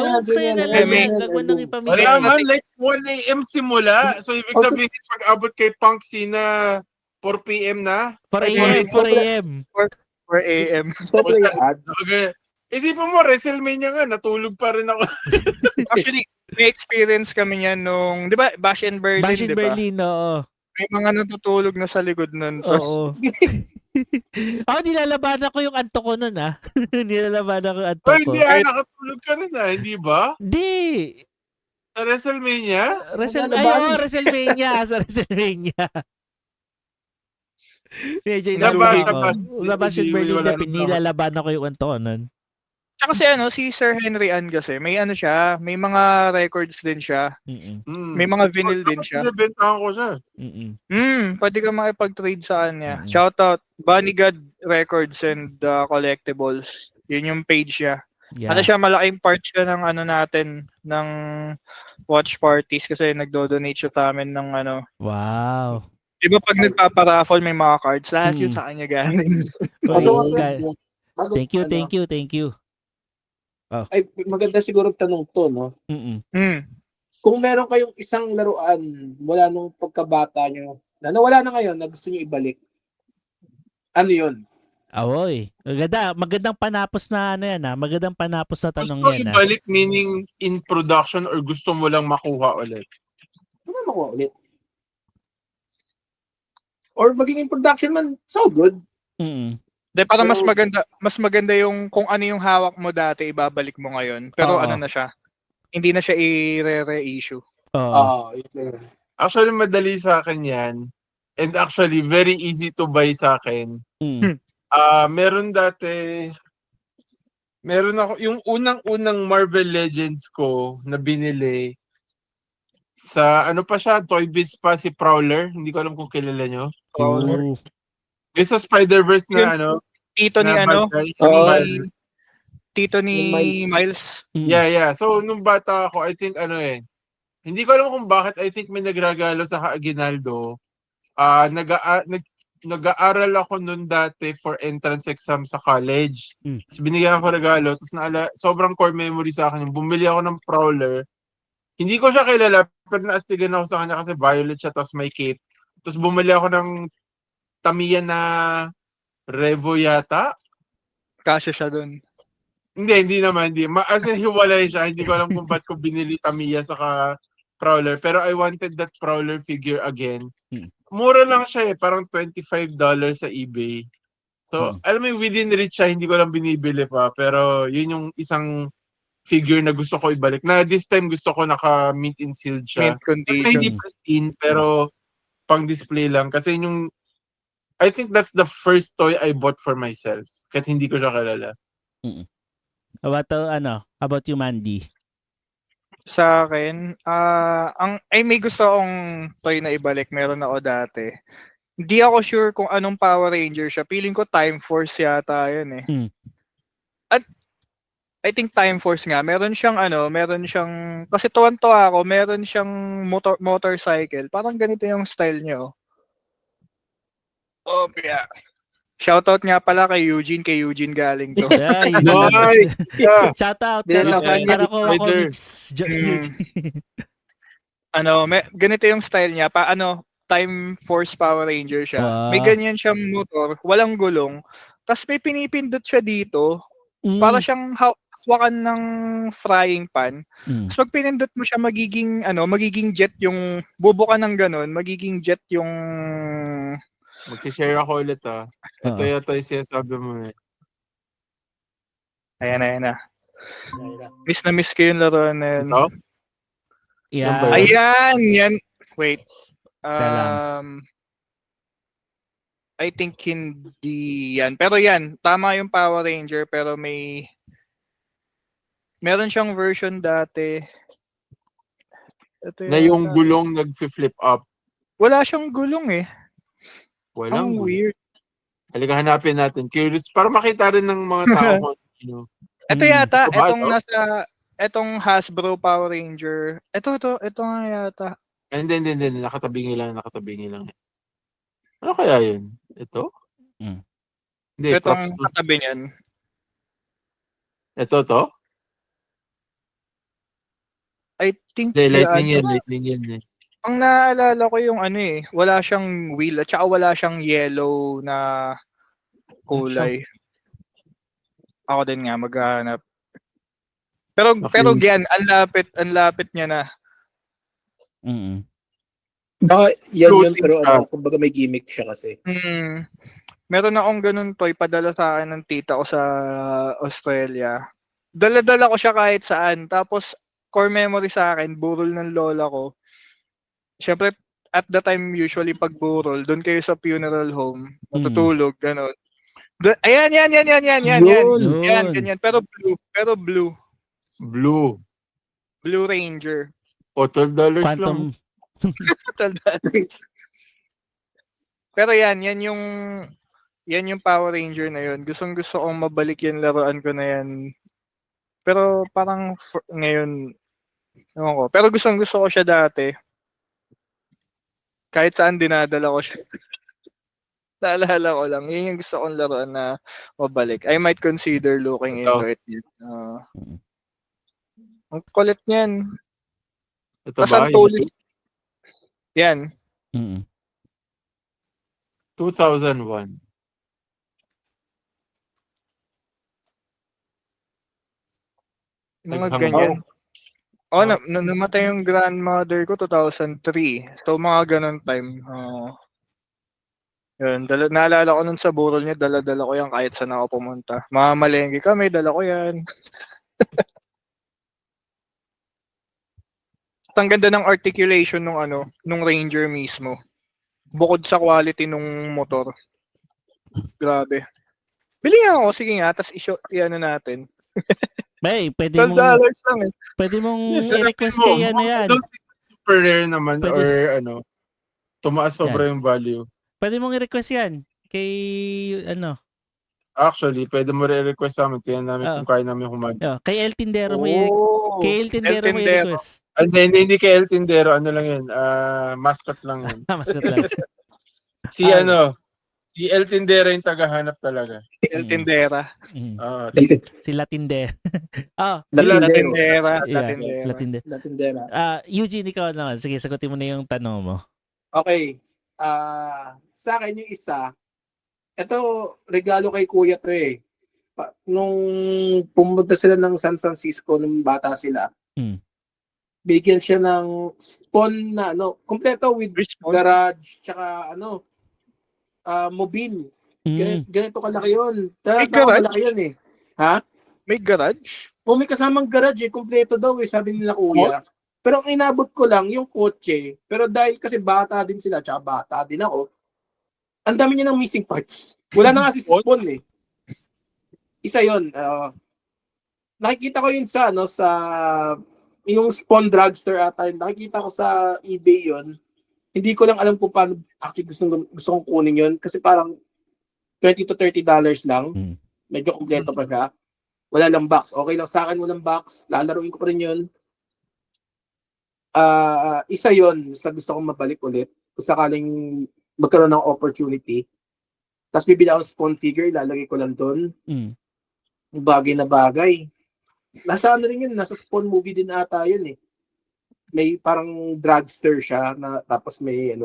na lang yan. Wag mo nang ipamigay. Wala man, like 1 a.m. simula. So, ibig sabihin, pag abot kay Punk Sina, 4 p.m. na? 4 a.m. 4 a.m. Isipin mo, WrestleMania nga, natulog pa rin ako. Actually, may experience kami niyan nung, di ba, Bash in Berlin, di ba? Berlin, oo. May mga natutulog na sa likod nun. Oo. Nilalabanan ko yung anto ko nun nilalabanan ko yung anto ko. Hindi nakatulog ka nun hindi ba? Hindi. Sa WrestleMania? WrestleMania. Sa WrestleMania. Sa Bash in Berlin, nilalabanan ko yung anto ko nun. Tsaka si Sir Henry Ann kasi, may may mga records din siya. May mga vinyl din siya. Nabentahan ko siya. Pwede ka makipag-trade sa kanya. Shoutout, Bunny God Records and Collectibles. Yun yung page niya. Yeah. Malaking part siya ng natin, ng watch parties kasi nagdo-donate siya sa amin ng Wow. Diba pag nagpaparaffle may mga cards, lahat yun sa kanya galing. Thank you. Ay, maganda siguro tanong to, no? Kung meron kayong isang laruan mula nung pagkabata nyo, na nawala na ngayon, na gusto nyo ibalik, ano yun? Awoy. Magandang panapos na magandang panapos na tanong gusto yan. Gusto ibalik meaning in production or gusto mo lang makuha ulit? Ano makuha ulit? Or maging in production man, so good. Para mas maganda yung kung ano yung hawak mo dati, ibabalik mo ngayon. Pero na siya, hindi na siya i-re-issue. Actually, madali sa akin yan. And actually, very easy to buy sa akin. Meron ako, yung unang-unang Marvel Legends ko na binili, Sa ano pa siya, Toy Biz pa si Prowler. Hindi ko alam kung kilala nyo. Prowler. Yung sa Spider-Verse na Tito ni na bad guy. Tito ni Ni Miles. Yeah. So, nung bata ako, I think hindi ko alam kung bakit, I think may nagragalo sa Aguinaldo. Nag-aaral ako nun dati for entrance exam sa college. Tapos binigyan ako regalo. Tapos sobrang core memory sa akin. Bumili ako ng Prowler. Hindi ko siya kilala, pero naastigan ako sa kanya kasi violet siya, tapos may cape. Tapos bumili ako ng Tamiya na Revo yata. Kasya siya dun. Hindi naman. As in, hiwalay siya. Hindi ko alam kung ba't ko binili Tamiya saka Prowler. Pero I wanted that Prowler figure again. Mura lang siya parang $25 sa eBay. So, alam mo, within reach siya, hindi ko lang binibili pa. Pero yun yung isang figure na gusto ko ibalik. Na this time gusto ko naka-mint and sealed siya. Mint condition. Kasi hindi pristine, pero pang display lang. Kasi I think that's the first toy I bought for myself. Kahit hindi ko siya kilala. About you, Mandy? Sa akin, may gusto akong toy na ibalik. Meron ako dati. Hindi ako sure kung anong Power Ranger siya. Feeling ko Time Force yata yun eh. At I think Time Force nga. Meron siyang kasi tuwan-tuwa ako, meron siyang motorcycle. Parang ganito yung style niyo. Oh, yeah. Shoutout nga pala kay Eugene galing to. Yeah. Shoutout. Para ko comics. Ganito yung style niya. Time Force Power Ranger siya. Wow. May ganyan siyang motor, walang gulong. Tapos may pinipindot siya dito. Para siyang hawakan ng frying pan. Tapos pag pinindot mo siya, magiging jet yung, bubuka ng ganun, magiging jet yung... Mag-share ako ulit Ito yata yung sinasabi mo eh. Ayan na. Miss na miss ko yung laruan na yun. Ito? Yeah. Ayan. Wait. I think hindi yan. Pero yan, tama yung Power Ranger, pero meron siyang version dati. Na yung gulong nag-flip up. Wala siyang gulong eh. Walang weird. Halika, hanapin natin. Curious. Para makita rin ng mga tao kung Ito yata, etong Hasbro Power Ranger. Ito nga yata. Hindi. Nakatabingi lang. Ano kaya yun? Ito? Hindi, Itong katabi niyan. Ito to? I think lightning yan eh. Ang naalala ko yung wala siyang wheel at saka wala siyang yellow na kulay. Ako din nga maghahanap. Pero yan, ang lapit niya na. Baka yan pero kumbaga may gimmick siya kasi. Meron akong ganun toy padala sa akin ng tita ko sa Australia. Dala-dala ko siya kahit saan. Tapos core memory sa akin, burol ng lola ko. Siyempre, at the time, usually pag burol, doon kayo sa funeral home, matutulog, gano'n. Ayan. Yan, ganyan. Pero blue. Blue Ranger. O, $12 lang. Pero yan yung Power Ranger na yun. Gusto kong mabalik yung laruan ko na yan. Pero parang ngayon, ewan ko. Pero gusto ko siya dati. Kahit saan dinadala ko siya. Naalala ko lang. Yun yung gusto kong laruan na mabalik. I might consider looking into it. Ang kulit niyan. Ito ba? Yan. 2001. Mga ganyan. Namatay yung grandmother ko 2003. So mga ganun time. Yun, naalala ko nun sa burol niya, dala-dala ko yan kahit saan ako pumunta. Mamalengke kami, dala ko yan. Ang ganda ng articulation nung Ranger mismo. Bukod sa quality nung motor. Grabe. Bili nga ako, sige nga, tas i-ano natin. May, pwede $12 lang eh. Pwede mong i-request kay yan. super rare naman Pwede. or ano, tumaas sobra yung value. Pwede mong i-request yan kay ano. Actually, pwede mo re-request sa amin. Tingnan namin kung kaya namin humani. Kay El Tindero mo Oh, kay El Tindero mo Tindero. i-request. Hindi kay El Tindero. Ano lang yun? Mascot lang yun. Mascot lang. Si El Tindero yung tagahanap talaga. El Tindera. Si Latinde. Latindera. Latindera. Eugene, ikaw naman. Sige, sagutin mo na yung tanong mo. Okay. Sa akin yung isa, ito, regalo kay kuya to eh. Nung pumunta sila ng San Francisco nung bata sila, bigyan siya ng spawn na kompleto with garage, tsaka mobile. Ganito kalaki yun. May garage? Malaki yun eh. Ha? May garage? May kasamang garage eh. Kompleto daw eh, sabi nila kuya. Pero ang inabot ko lang, yung kotse. Pero dahil kasi bata din sila, tsaka bata din ako, ang dami niya ng missing parts. Wala na kasi spawn eh. Isa yun. Nakikita ko yun sa yung Spawn Drugstore ata. Nakikita ko sa eBay yun. Hindi ko lang alam kung paano actually gusto kong kunin yun. Kasi parang $20 to $30 lang. Medyo kompleto pa siya. Wala lang box. Okay lang sa akin, walang box. Lalaruin ko pa rin yun. Isa yun sa gusto kong mabalik ulit. Kung sakaling magkaroon ng opportunity. Tapos bibili ako ng Spawn figure, ilalagay ko lang doon. Bagay na bagay. Nasa rin yun, nasa Spawn movie din ata yun eh. May parang dragster siya, tapos may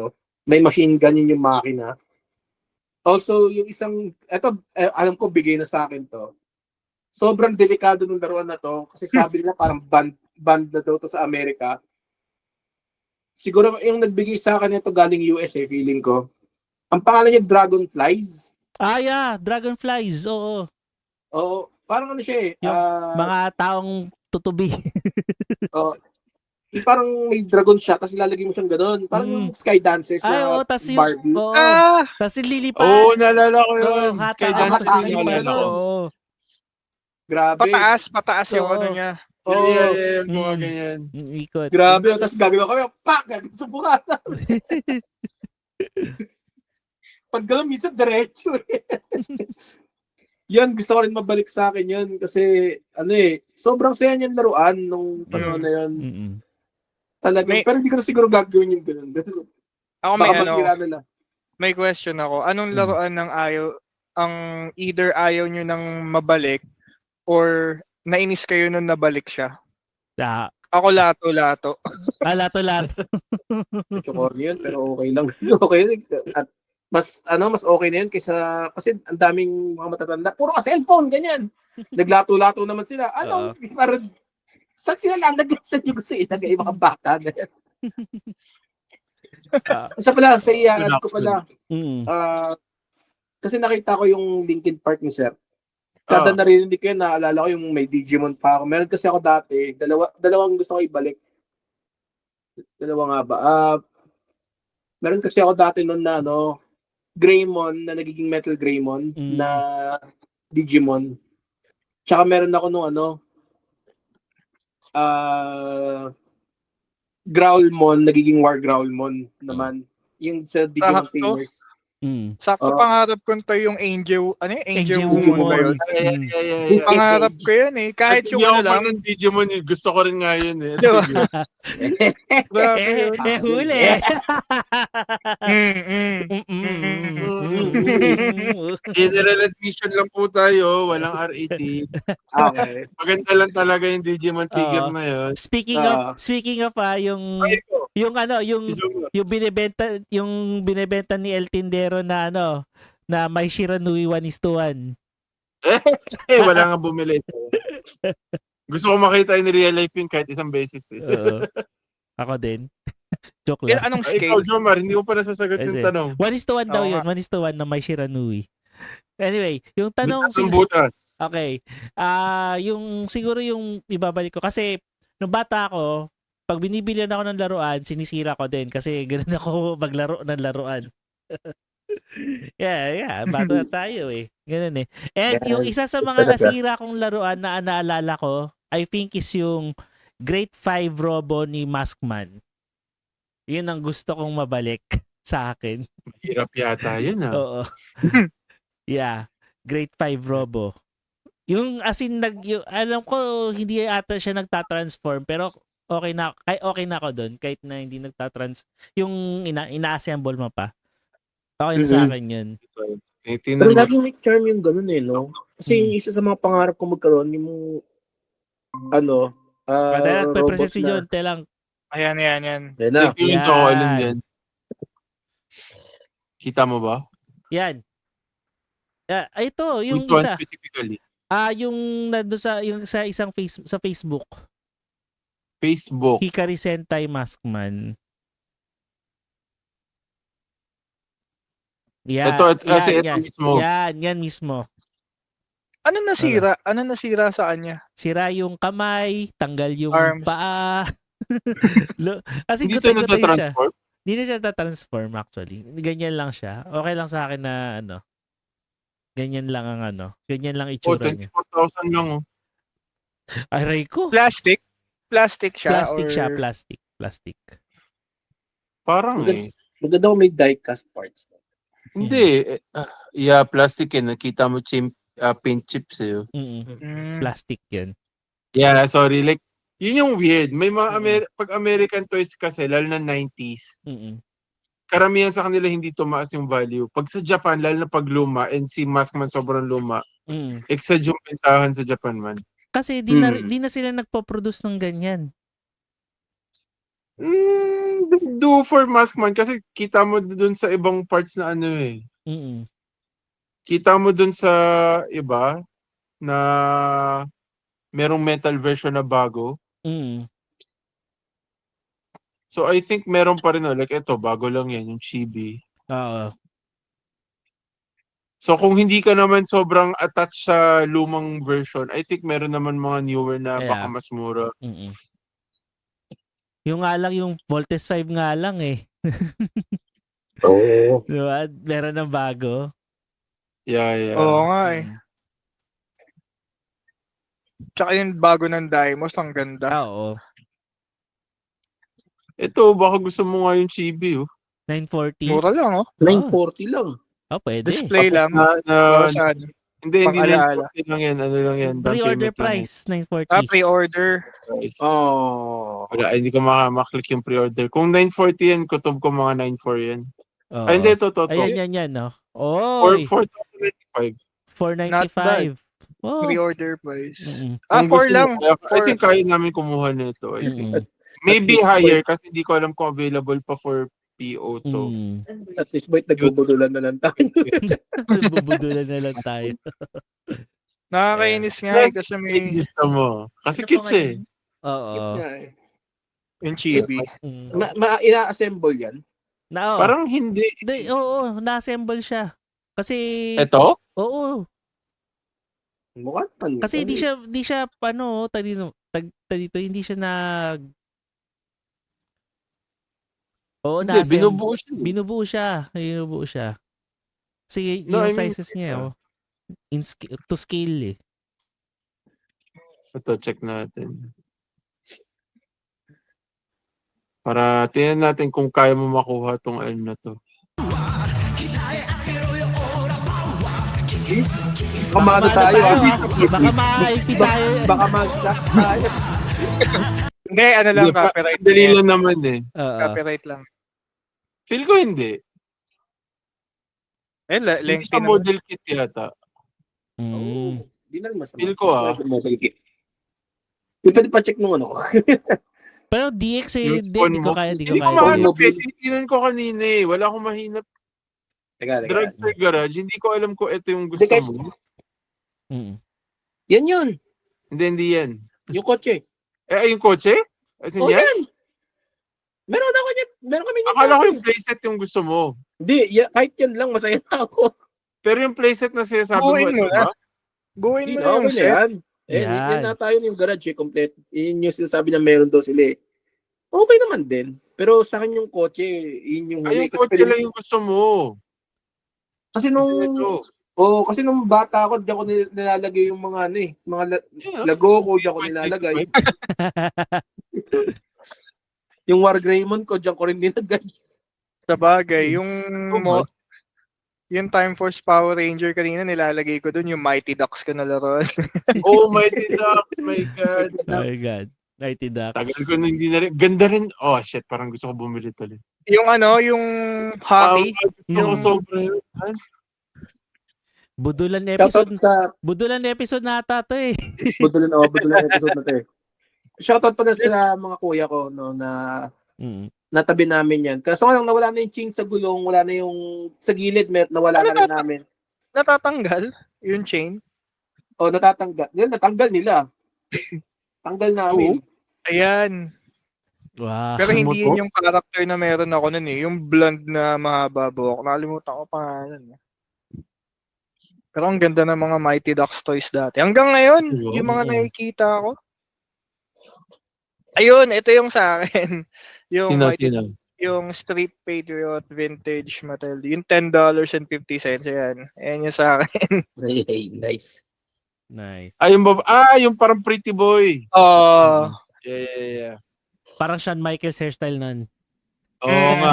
machine gun yun yung makina. Also, yung isang, alam ko bigay na sa akin to. Sobrang delikado ng laruan na to, kasi sabi nila parang banned na daw to sa Amerika. Siguro yung nagbigay sa akin ito galing US eh, feeling ko. Ang pangalan niya Dragonflies. Yeah, Dragonflies. Oo. Oo, parang siya eh. Yung mga taong tutubi. Parang may dragon siya, tapos ilalagay mo siyang gano'n. Parang yung Sky Dancers na Barbie. Tapos lilipad. Naalala ko yun. Sky Dancers lilipad. Grabe. Pataas yung ano niya. Yeah, mga ganyan. Ikot. Grabe, tapos gagawin kami, gagawin sa bukata. Pag gano'n, minsan diretso eh. Yan, gusto ko rin mabalik sa akin yun kasi, sobrang saya niyang laruan nung panahon na yun. Talagang, pero hindi ko na siguro gagawin yung gano'n. Ako may question ako. Anong laruan ng either ayaw nyo nang mabalik or nainis kayo nung nabalik siya? Ako lato. Lato. Chokor yun, pero okay lang. Okay. At mas okay na yun kaysa, kasi ang daming mga matatanda. Puro ka cellphone, ganyan. Naglato-lato naman sila. Parang, saan sila lalagyan? Saan yung gusto ilagay mga bata na yan? Isa pala, sa iyaan ko pala. Kasi nakita ko yung Linkin Park ni Sir. Kada narinig ko yun, naalala ko yung may Digimon pa ako. Meron kasi ako dati, dalawang gusto ko ibalik. Dalawa nga ba? Meron kasi ako dati noon na Greymon, na nagiging Metal Greymon, na Digimon. Tsaka meron ako nung Growlmon, nagiging War Growlmon naman. Yung sa Digimon Tamers. Sakto pangarap ko to yung Angel Woman ba yun? Pangarap ko yun eh. Kahit yung lang. Ng Digimon, gusto ko rin nga yun eh. Diba? Huli. General admission lang po tayo, walang RET. Okay. Maganda lang talaga yung Digimon figure na yun. Speaking of yung binebenta ni El Tindero na na may Shiranui 1:1. Wala nga bumili. Gusto ko makita in real life yun kahit isang beses eh. Ako din. Joke lang. Anong scale? Ikaw, Jomar, hindi mo pa nasasagot yung tanong. 1:1 daw yun. 1:1 na may Shiranui. Anyway, yung tanong butas. Okay. Yung siguro yung ibabalik ko kasi nung bata ako, pag binibilihan ako ng laruan, sinisira ko din kasi ganoon ako maglaro ng laruan. Yeah, bata na tayo eh. Ganun eh. And yung isa sa mga nasira kong laruan na naalala ko, I think is yung Great 5 Robo ni Maskman. Yun ang gusto kong mabalik sa akin. Hirap yata yun Oo. Yeah. Grade 5 Robo. Yung as in alam ko hindi ata siya nagtatransform pero okay na ako doon kahit na hindi yung ina-assemble mo pa. Okay na sa akin yun. Pero Tingnan mo. laging may charm yung ganun no? Kasi isa sa mga pangarap ko magkaroon yung Nagpe-present robots si John, lang. Ayan. Yan na. Yung isa ko, alin yan? Kita mo ba? Yan. Ito, yung Which one isa. specifically? Yung nando sa isang sa Facebook. Facebook. Hikari Sentai Maskman. Yan. Ito mismo. Yan mismo. Ano nasira? Ano nasira sa kanya? Sira yung kamay, tanggal yung Arms. paa. Kasi Hindi ito nagtatransform? Hindi na siya nagtatransform actually. Ganyan lang siya. Okay lang sa akin na ganyan lang ang ganyan lang itsura niya. 24,000 lang oh. Aray ko. Plastic? Plastic siya? Plastic. Parang Maganda ko may die-cast parts. Hindi. Yeah, plastic eh. Nakita mo paint chips eh. Plastic yan. Yeah, sorry. Like, yun yung weird. May mga pag American toys kasi, lalo na 90s, karamihan sa kanila hindi tumaas yung value. Pag sa Japan, lalo na pag luma, and si Maskman sobrang luma, exag yung bentahan sa Japan man. Kasi di na sila nagpo-produce ng ganyan. They do for Maskman kasi kita mo dun sa ibang parts na Kita mo dun sa iba na merong metal version na bago. So I think meron pa rin like ito, bago lang yan, yung Chibi. Oo. So kung hindi ka naman sobrang attached sa lumang version, I think meron naman mga newer na baka mas mura. Yung nga lang, yung Voltes 5 nga lang eh. Oo. Diba? Meron ng bago. Yeah. Oo nga eh. Tsaka yung bago ng Daimos, ang ganda. Oo. Ito, baka gusto mo nga yung Chibi 940. Mura lang 940 lang. Pwede. Display lang. Hindi Pang-alaala. 940 lang yan. Ano lang yan? down Pre-order payment lang price, 940. Pre-order. Price. Oh. Wala, hindi ko makaklik yung pre-order. Kung 940 yan, kutob ko mga 94 yan. Oo. Ay, hindi, ito. Ayan, no? Oy! 495. 495. Oh. Pre-order price. 4 lang. I think kaya namin kumuha nito. I think. Maybe higher kasi hindi ko alam kung available pa for PO to. At least bait nagbubudulan na lang tayo. Nagbubudulan na lang tayo. Nakakainis nga kasi may gusto mo. Kasi cute eh. Oo. yung Chibi. Ina-assemble yan? Parang hindi. Oo, na-assemble siya. Kasi Ito? Oo. Mukha pan. Kasi hindi siya dito hindi siya Hindi, binubuo siya. Kasi No, yung I mean, sizes niya, to scale eh. Ito, check natin. Para tingnan natin kung kaya mo makuha tong na to. Kamado tayo. Baka ma-IP tayo. Baka mag-shock tayo. Hindi, lang, copyright. Dali lang naman eh. Copyright lang. Feel ko hindi. Hindi Lengthy siya model kit yata. Hindi na rin masama. Feel ko model kit. Pwede pa check nung ano. Pero DX eh, Yung hindi ko kaya. Hindi ko mahanap eh. Tininan ko kanina eh. Wala akong mahinap. Teka. Drugstore Garage. Hindi ko alam kung ito yung gusto mo. Yan yun. Hindi yan. Yung kotse. Yung kotse? As in yan? Meron ako yan. Meron kami yan. Akala ko yung playset yung gusto mo. Hindi. Kahit yan lang, masaya na ako. Pero yung playset na sinasabi mo, ito ba? Gawin mo na yung set. Yan. Yan na tayo yung garage eh, complete. Yun yung sinasabi na meron daw sila eh. Okay naman din. Pero sa akin yung kotse, yun yung... Yung kotse lang yung gusto mo. Kasi nung bata ako, diyan ko nilalagay yung mga mga lago ko, diyan ko nilalagay. Yung War Greymon ko, diyan ko rin dinagay. Sa bagay, ba? yung Time Force Power Ranger kanina nilalagay ko dun yung Mighty Ducks ko na laruan. Oh, Mighty Ducks, my God. Oh my God. Mighty Ducks. Tagal ko na hindi na rin. Ganda rin. Oh, shit, parang gusto ko bumili ulit. yung hockey. Gusto ko sobra yun. Budulan Shoutout episode. sa Budulan episode na ata to eh. Budulan episode na 'to eh. Shoutout pa sa mga kuya ko no na natabi namin yan. Kaso nga lang nawala na yung chain sa gulong, wala na yung sa gilid, nawala na rin namin. Natatanggal yung chain. O natatanggal. Yan, natanggal nila. Tanggal namin. Ayan. Wow. Pero hindi yun yung character na meron ako nun eh. Yung blonde na mahaba buhok. Nakalimutan ko pangalan. Pero ang ganda ng mga Mighty Ducks toys dati. Hanggang ngayon, yung mga nakikita ko. Ayun, ito yung sa akin. Yung Sino? Yung Street Patriot Vintage Mattel. Yung $10.50. Ayan. Ayan yung sa akin. Nice. Nice. Yung parang Pretty Boy. Yeah. Parang Shawn Michaels hairstyle nun. Oo nga.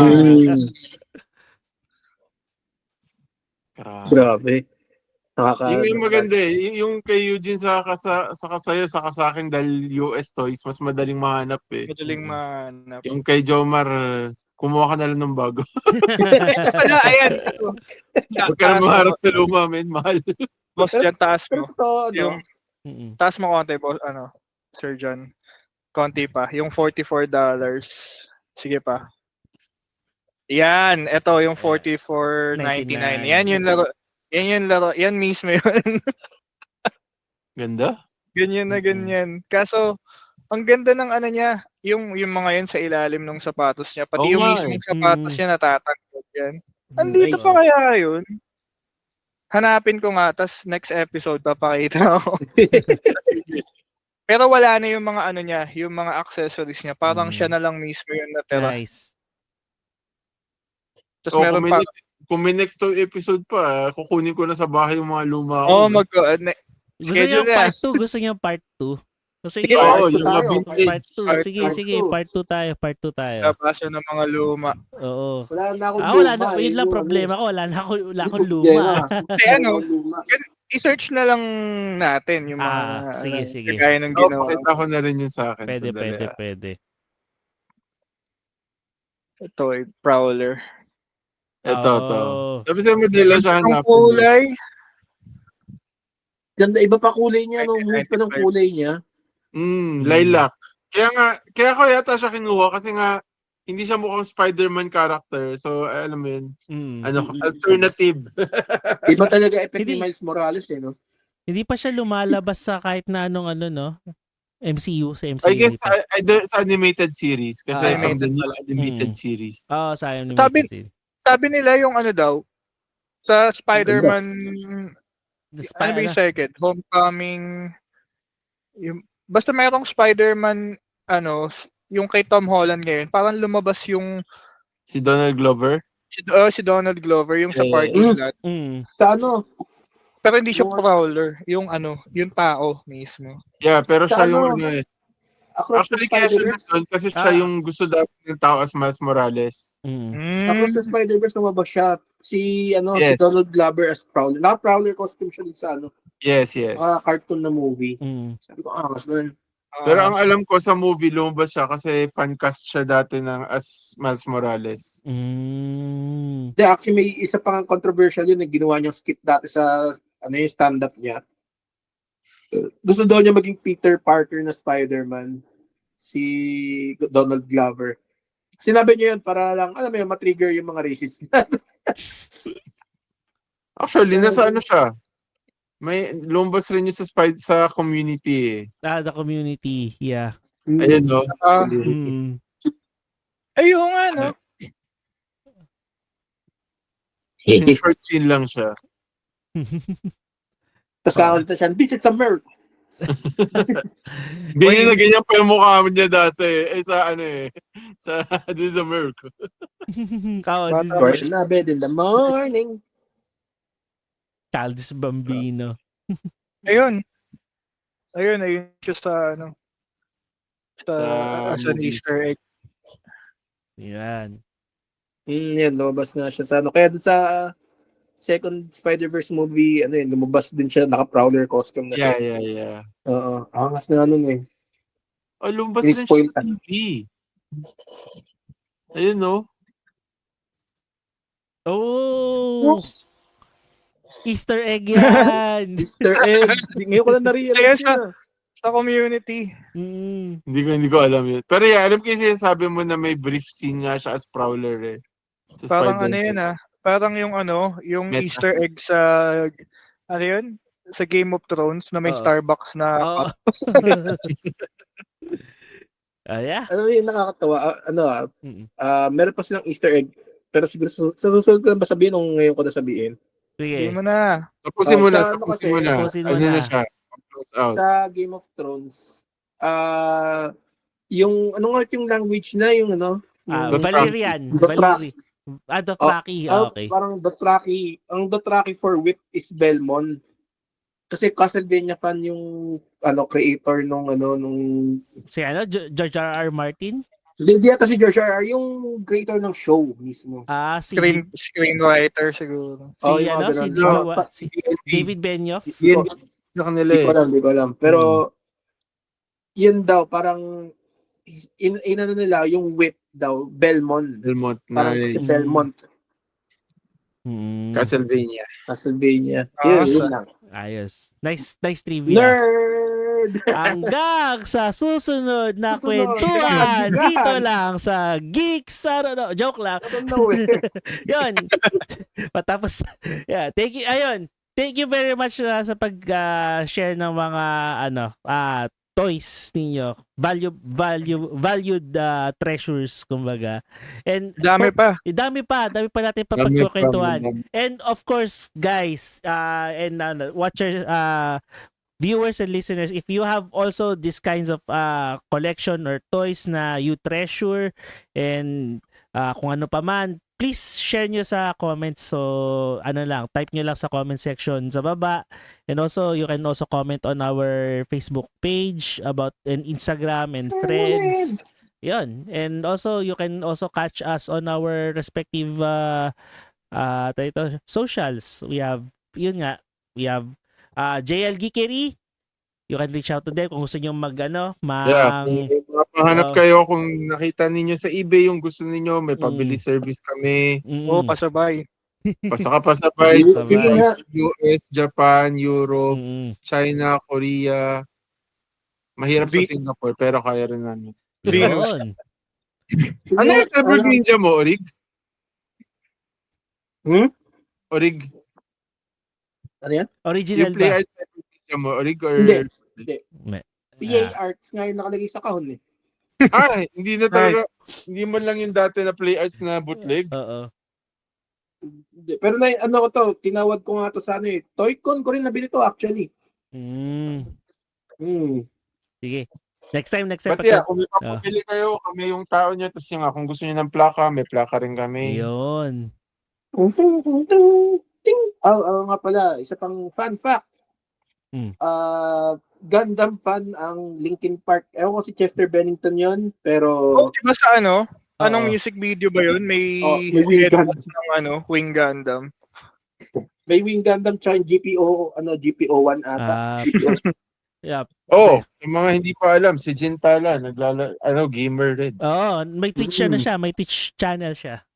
Grabe. Yung maganda eh. Yung kay Eugene saka sa'yo, saka sa akin dahil US toys, mas madaling mahanap eh. Madaling mahanap. Yung kay Jomar, kumuha ka na lang ng bago. Ito pala, ayan. Huwag ka na maharap sa luma, men. Mahal. Boss dyan, taas mo. Yung taas mo konti, boss, Sir John. Konti pa. Yung $44. Sige pa. Yan. Ito, yung $44.99. Yan yung laro. Yan mismo yun. Ganda? Ganyan na ganyan. Kaso, ang ganda ng niya, yung mga yan sa ilalim ng sapatos niya. Pati yung mismong sapatos niya natatanggal yan. Andito pa kaya yun? Hanapin ko nga, tas next episode papakita ko. Pero wala na yung mga niya, yung mga accessories niya. Parang siya na lang mismo yung natira. Nice. Tas meron pa. Kung may next episode pa, kukunin ko na sa bahay yung mga luma Oo, ko. Gusto niyo part 2? Gusto niyo part 2? Sige, yung mga vintage. Part 2. Sige, part 2 tayo. Kapasa ng mga luma. Oo. Wala na akong luma. Yun lang problema ko. Wala akong luma. I-search na lang natin yung mga sige. kagaya ng ginawa. Pakita ko na rin yun sa akin. Pwede. Ito Prowler. Ito. Sabi sa modelo siya hanapin. Ang kulay. Ganda, iba pa kulay niya. Move pa ng kulay niya. Lilac. Kaya ko yata siya kinuha kasi nga hindi siya mukhang Spider-Man character. So, alam mo yun. Alternative. Iba talaga effect ni Miles Morales no? Hindi pa siya lumalabas sa kahit na anong no? MCU, sa MCU. I guess sa animated series. Kasi animated series. Sa animated series. Sabi nila yung daw, sa Spider-Man, yung second, Homecoming, basta mayroong Spider-Man, yung kay Tom Holland ngayon, parang lumabas yung... Si Donald Glover? Si Donald Glover, yung sa parking lot. Sa Pero hindi siya Prowler, yung yung tao mismo. Yeah, pero siya yung Actually, kaya siya doon kasi siya yung gusto dati ng tao as Miles Morales. Across the Spider-Verse lumabas siya. Si Donald Glover as Prowler. Naka-Prowler costume siya dun sa Yes. Cartoon na movie. Sabi ko, mas nun. Pero ang alam ko sa movie lumabas siya kasi fan cast siya dati as Miles Morales. Actually, may isa pang controversial yun na ginawa niyang skit dati sa yung stand-up niya. Gusto daw niya maging Peter Parker na Spider-Man, si Donald Glover. Sinabi niya yun para lang, matrigger yung mga racist. Actually, nasa siya? May lumabas rin yung sa Community eh. The Community, yeah. Ayun no. Ayun nga no. Short scene lang siya. Tapos kakalitan siya, bitch, it's a merc. Ganyan pa yung mukha niya dati sa this is a merc. First na bed in the morning. Childish Bambino. Ayun siya sa sa Easter egg. Yan. Yan, lumabas nga siya sa ano. Kaya dun sa second Spider-Verse movie, ano yun, lumabas din siya, naka-Prowler costume na siya. Yeah. Oo, angas na nun eh. Oh, lumabas rin siya Spoil sa TV. Ayun, no? Oh! Easter egg yan! Easter egg. Ngayon ko lang na-realize Kaya yun. sa community. Hindi ko alam yun. Pero yeah, alam ko yung sinasabi mo na may brief scene nga siya as Prowler eh. Sa Parang Spider-Man. ano yun parang yung Meta. Easter egg sa, ano yun? Sa Game of Thrones na may Oo. Starbucks na cup. Yeah. Ano yung nakakatawa? Meron pa silang Easter egg. Pero siguro sa susunod ko na ba sabihin o ngayon ko na sabihin? Hindi Sige. mo na. Tapusin mo na. Tapusin mo Ano na. na siya? Close out. Sa Game of Thrones, yung, ano nga yung language na, yung ano? Yung, Valerian. Dothraki. Dothraki. Okay. Parang Dothraki. Ang Dothraki for whip is Belmont. Kasi Castlevania fan yung creator nung Si George R.R. Martin? Hindi ata si George R.R. yung creator ng show mismo. Si Screenwriter siguro. Si David Benioff. Yan sa kanila eh. Hindi ko alam. Pero yun daw parang inano nila yung whip daw Belmont. Parang Nice. si Belmont. Castlevania. Yun lang. Ayos. Nice trivia. Nerd! Hanggang sa susunod na kwentuhan dito lang sa Geeks. Joke lang. Yun. Patapos. Yeah, thank you very much sa pag-share ng mga toys ninyo. Valued treasures, kumbaga. And Dami pa natin papagkukwentuhan. And of course, guys, and watchers, viewers and listeners, if you have also these kinds of collection or toys na you treasure and kung ano pa man, please share nyo sa comments. So, type nyo lang sa comment section sa baba. And also, you can also comment on our Facebook page and Instagram and Threads. Yun. And also, you can also catch us on our respective socials. We have JL Geekery. You can reach out to them kung gusto nyo kung mapahanap kayo, kung nakita ninyo sa eBay yung gusto ninyo, may pabili service kami. Pasabay. Pasabay. Sige nga. US, Japan, Europe, China, Korea. Mahirap sa Singapore, pero kaya rin namin. Yun. Ano yung Cyber Ninja mo, Orig? Orig? Ano yan? Original yung play ba? art Cyber Ninja mo, Orig? Or... Hindi. PA arts nga yung nakalagay sa kahon eh. Hindi na talaga. Hindi man lang yung dati na play arts na bootleg. Oo. Pero tinawad ko nga to sa Toycon ko rin nabili to actually. Sige. Next time. But yeah, kung may papabili kayo, kami yung tao nyo, tapos kung gusto nyo ng plaka, may plaka rin kami. Yun. Nga pala, isa pang fun fact. Gundam fan ang Linkin Park. Ewan ko si Chester Bennington yon, pero diba sa anong music video ba yun? May Wing Gundam ng Wing Gundam. May Wing Gundam tsaka GPO1 ata. Yeah. Yung mga hindi pa alam, si Jintala gamer rin. May Twitch siya, may Twitch channel siya.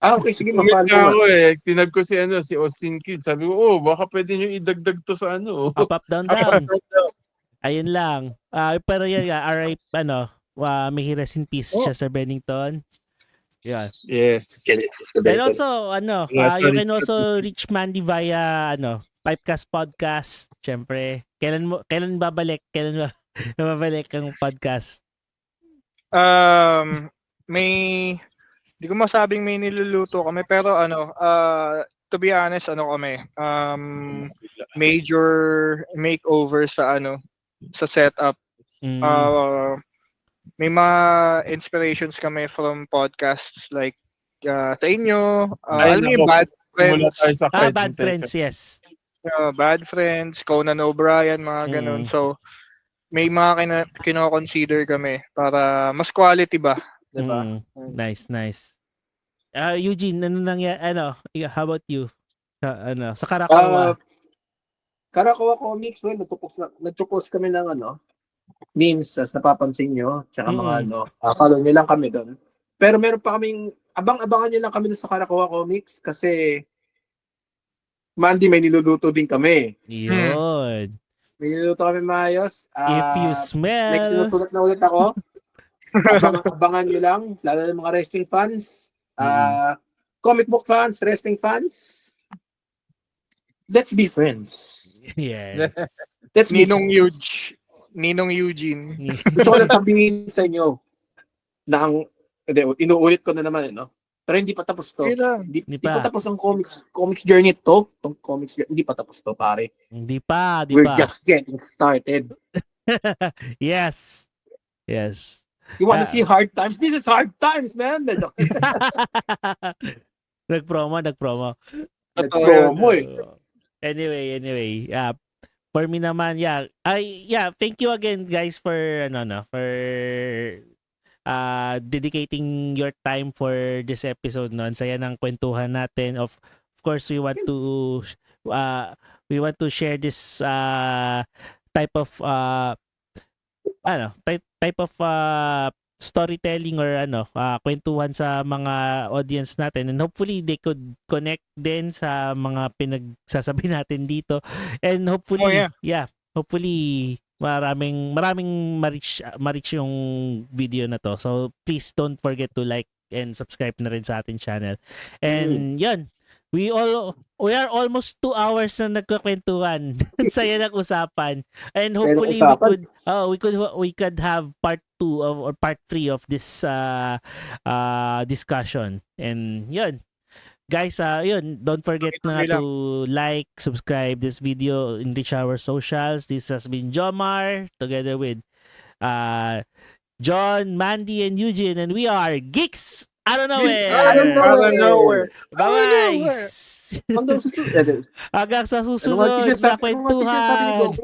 Okay, sige, ma-follow ako tinag ko si Austin Kidd. Sabi ko, baka pwede nyo idagdag to sa Up, down. Ayun lang. Pero yan nga, RIP, may rest in peace siya, Sir Bennington. Yeah. Yes. And also, you can also reach Mandy via, Pipecast Podcast. Siyempre, kailan babalik? Kailan babalik ang podcast? Di ko masabing may niluluto kami, pero to be honest, kami, major makeover sa setup. May mga inspirations kami from podcasts like sa inyo, alam mo yung Bad Friends. Bad Friends, yes. Bad Friends, Conan O'Brien, mga ganun. So, may mga kino-consider kami para mas quality ba Diba? Nice. Eugene, how about you? Sa Karakawa. Karakawa Comics, well, nagpo-post kami ng memes, as napapansin nyo, tsaka mga follow nyo lang kami doon. Pero meron pa kaming, abangan nyo lang kami doon sa Karakawa Comics kasi Monday may niluluto din kami. Yun. May niluluto kami maayos. If you May smell. sinusulat na ulit ako. Abangan nyo lang, lalo na mga wrestling fans, comic book fans, wrestling fans. Let's be friends. Yes. Let's be Ninong friends. Ninong Eugene. Gusto ko lang sabihin sa inyo na inuulit ko na naman, pero hindi pa tapos to. Hindi pa tapos ang comics journey to. Tong comics journey, hindi pa tapos to, pare. Hindi pa. We're just getting started. Yes. You want to see hard times? This is hard times, man. Nag-promo. Nag-promo eh. Anyway, for me naman, thank you again guys for dedicating your time for this episode, no. Ang saya ng kwentuhan natin. Of course, we want to share this type of storytelling or kwentuhan sa mga audience natin, and hopefully they could connect din sa mga pinagsasabi natin dito, and hopefully hopefully maraming ma-reach yung video na to. So please don't forget to like and subscribe na rin sa ating channel. And yun, we are almost 2 hours na nagkakwentuhan. Saya ng usapan. And hopefully we could have part 2 or part 3 of this discussion. And yun. Guys, don't forget na to like, subscribe this video, enrich our socials. This has been Jomar together with John, Mandy, and Eugene, and we are Geeks out of nowhere. Bye-bye. Hanggang sa susunod na kwentuhan.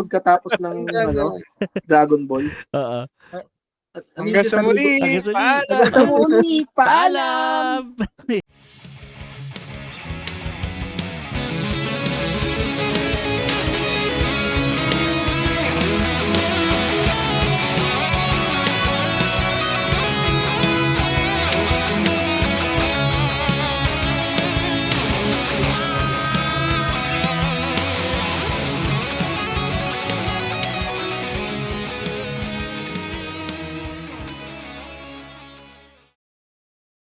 Pagkatapos ng Dragon Ball. Oo. Hanggang sa muli. Paalam.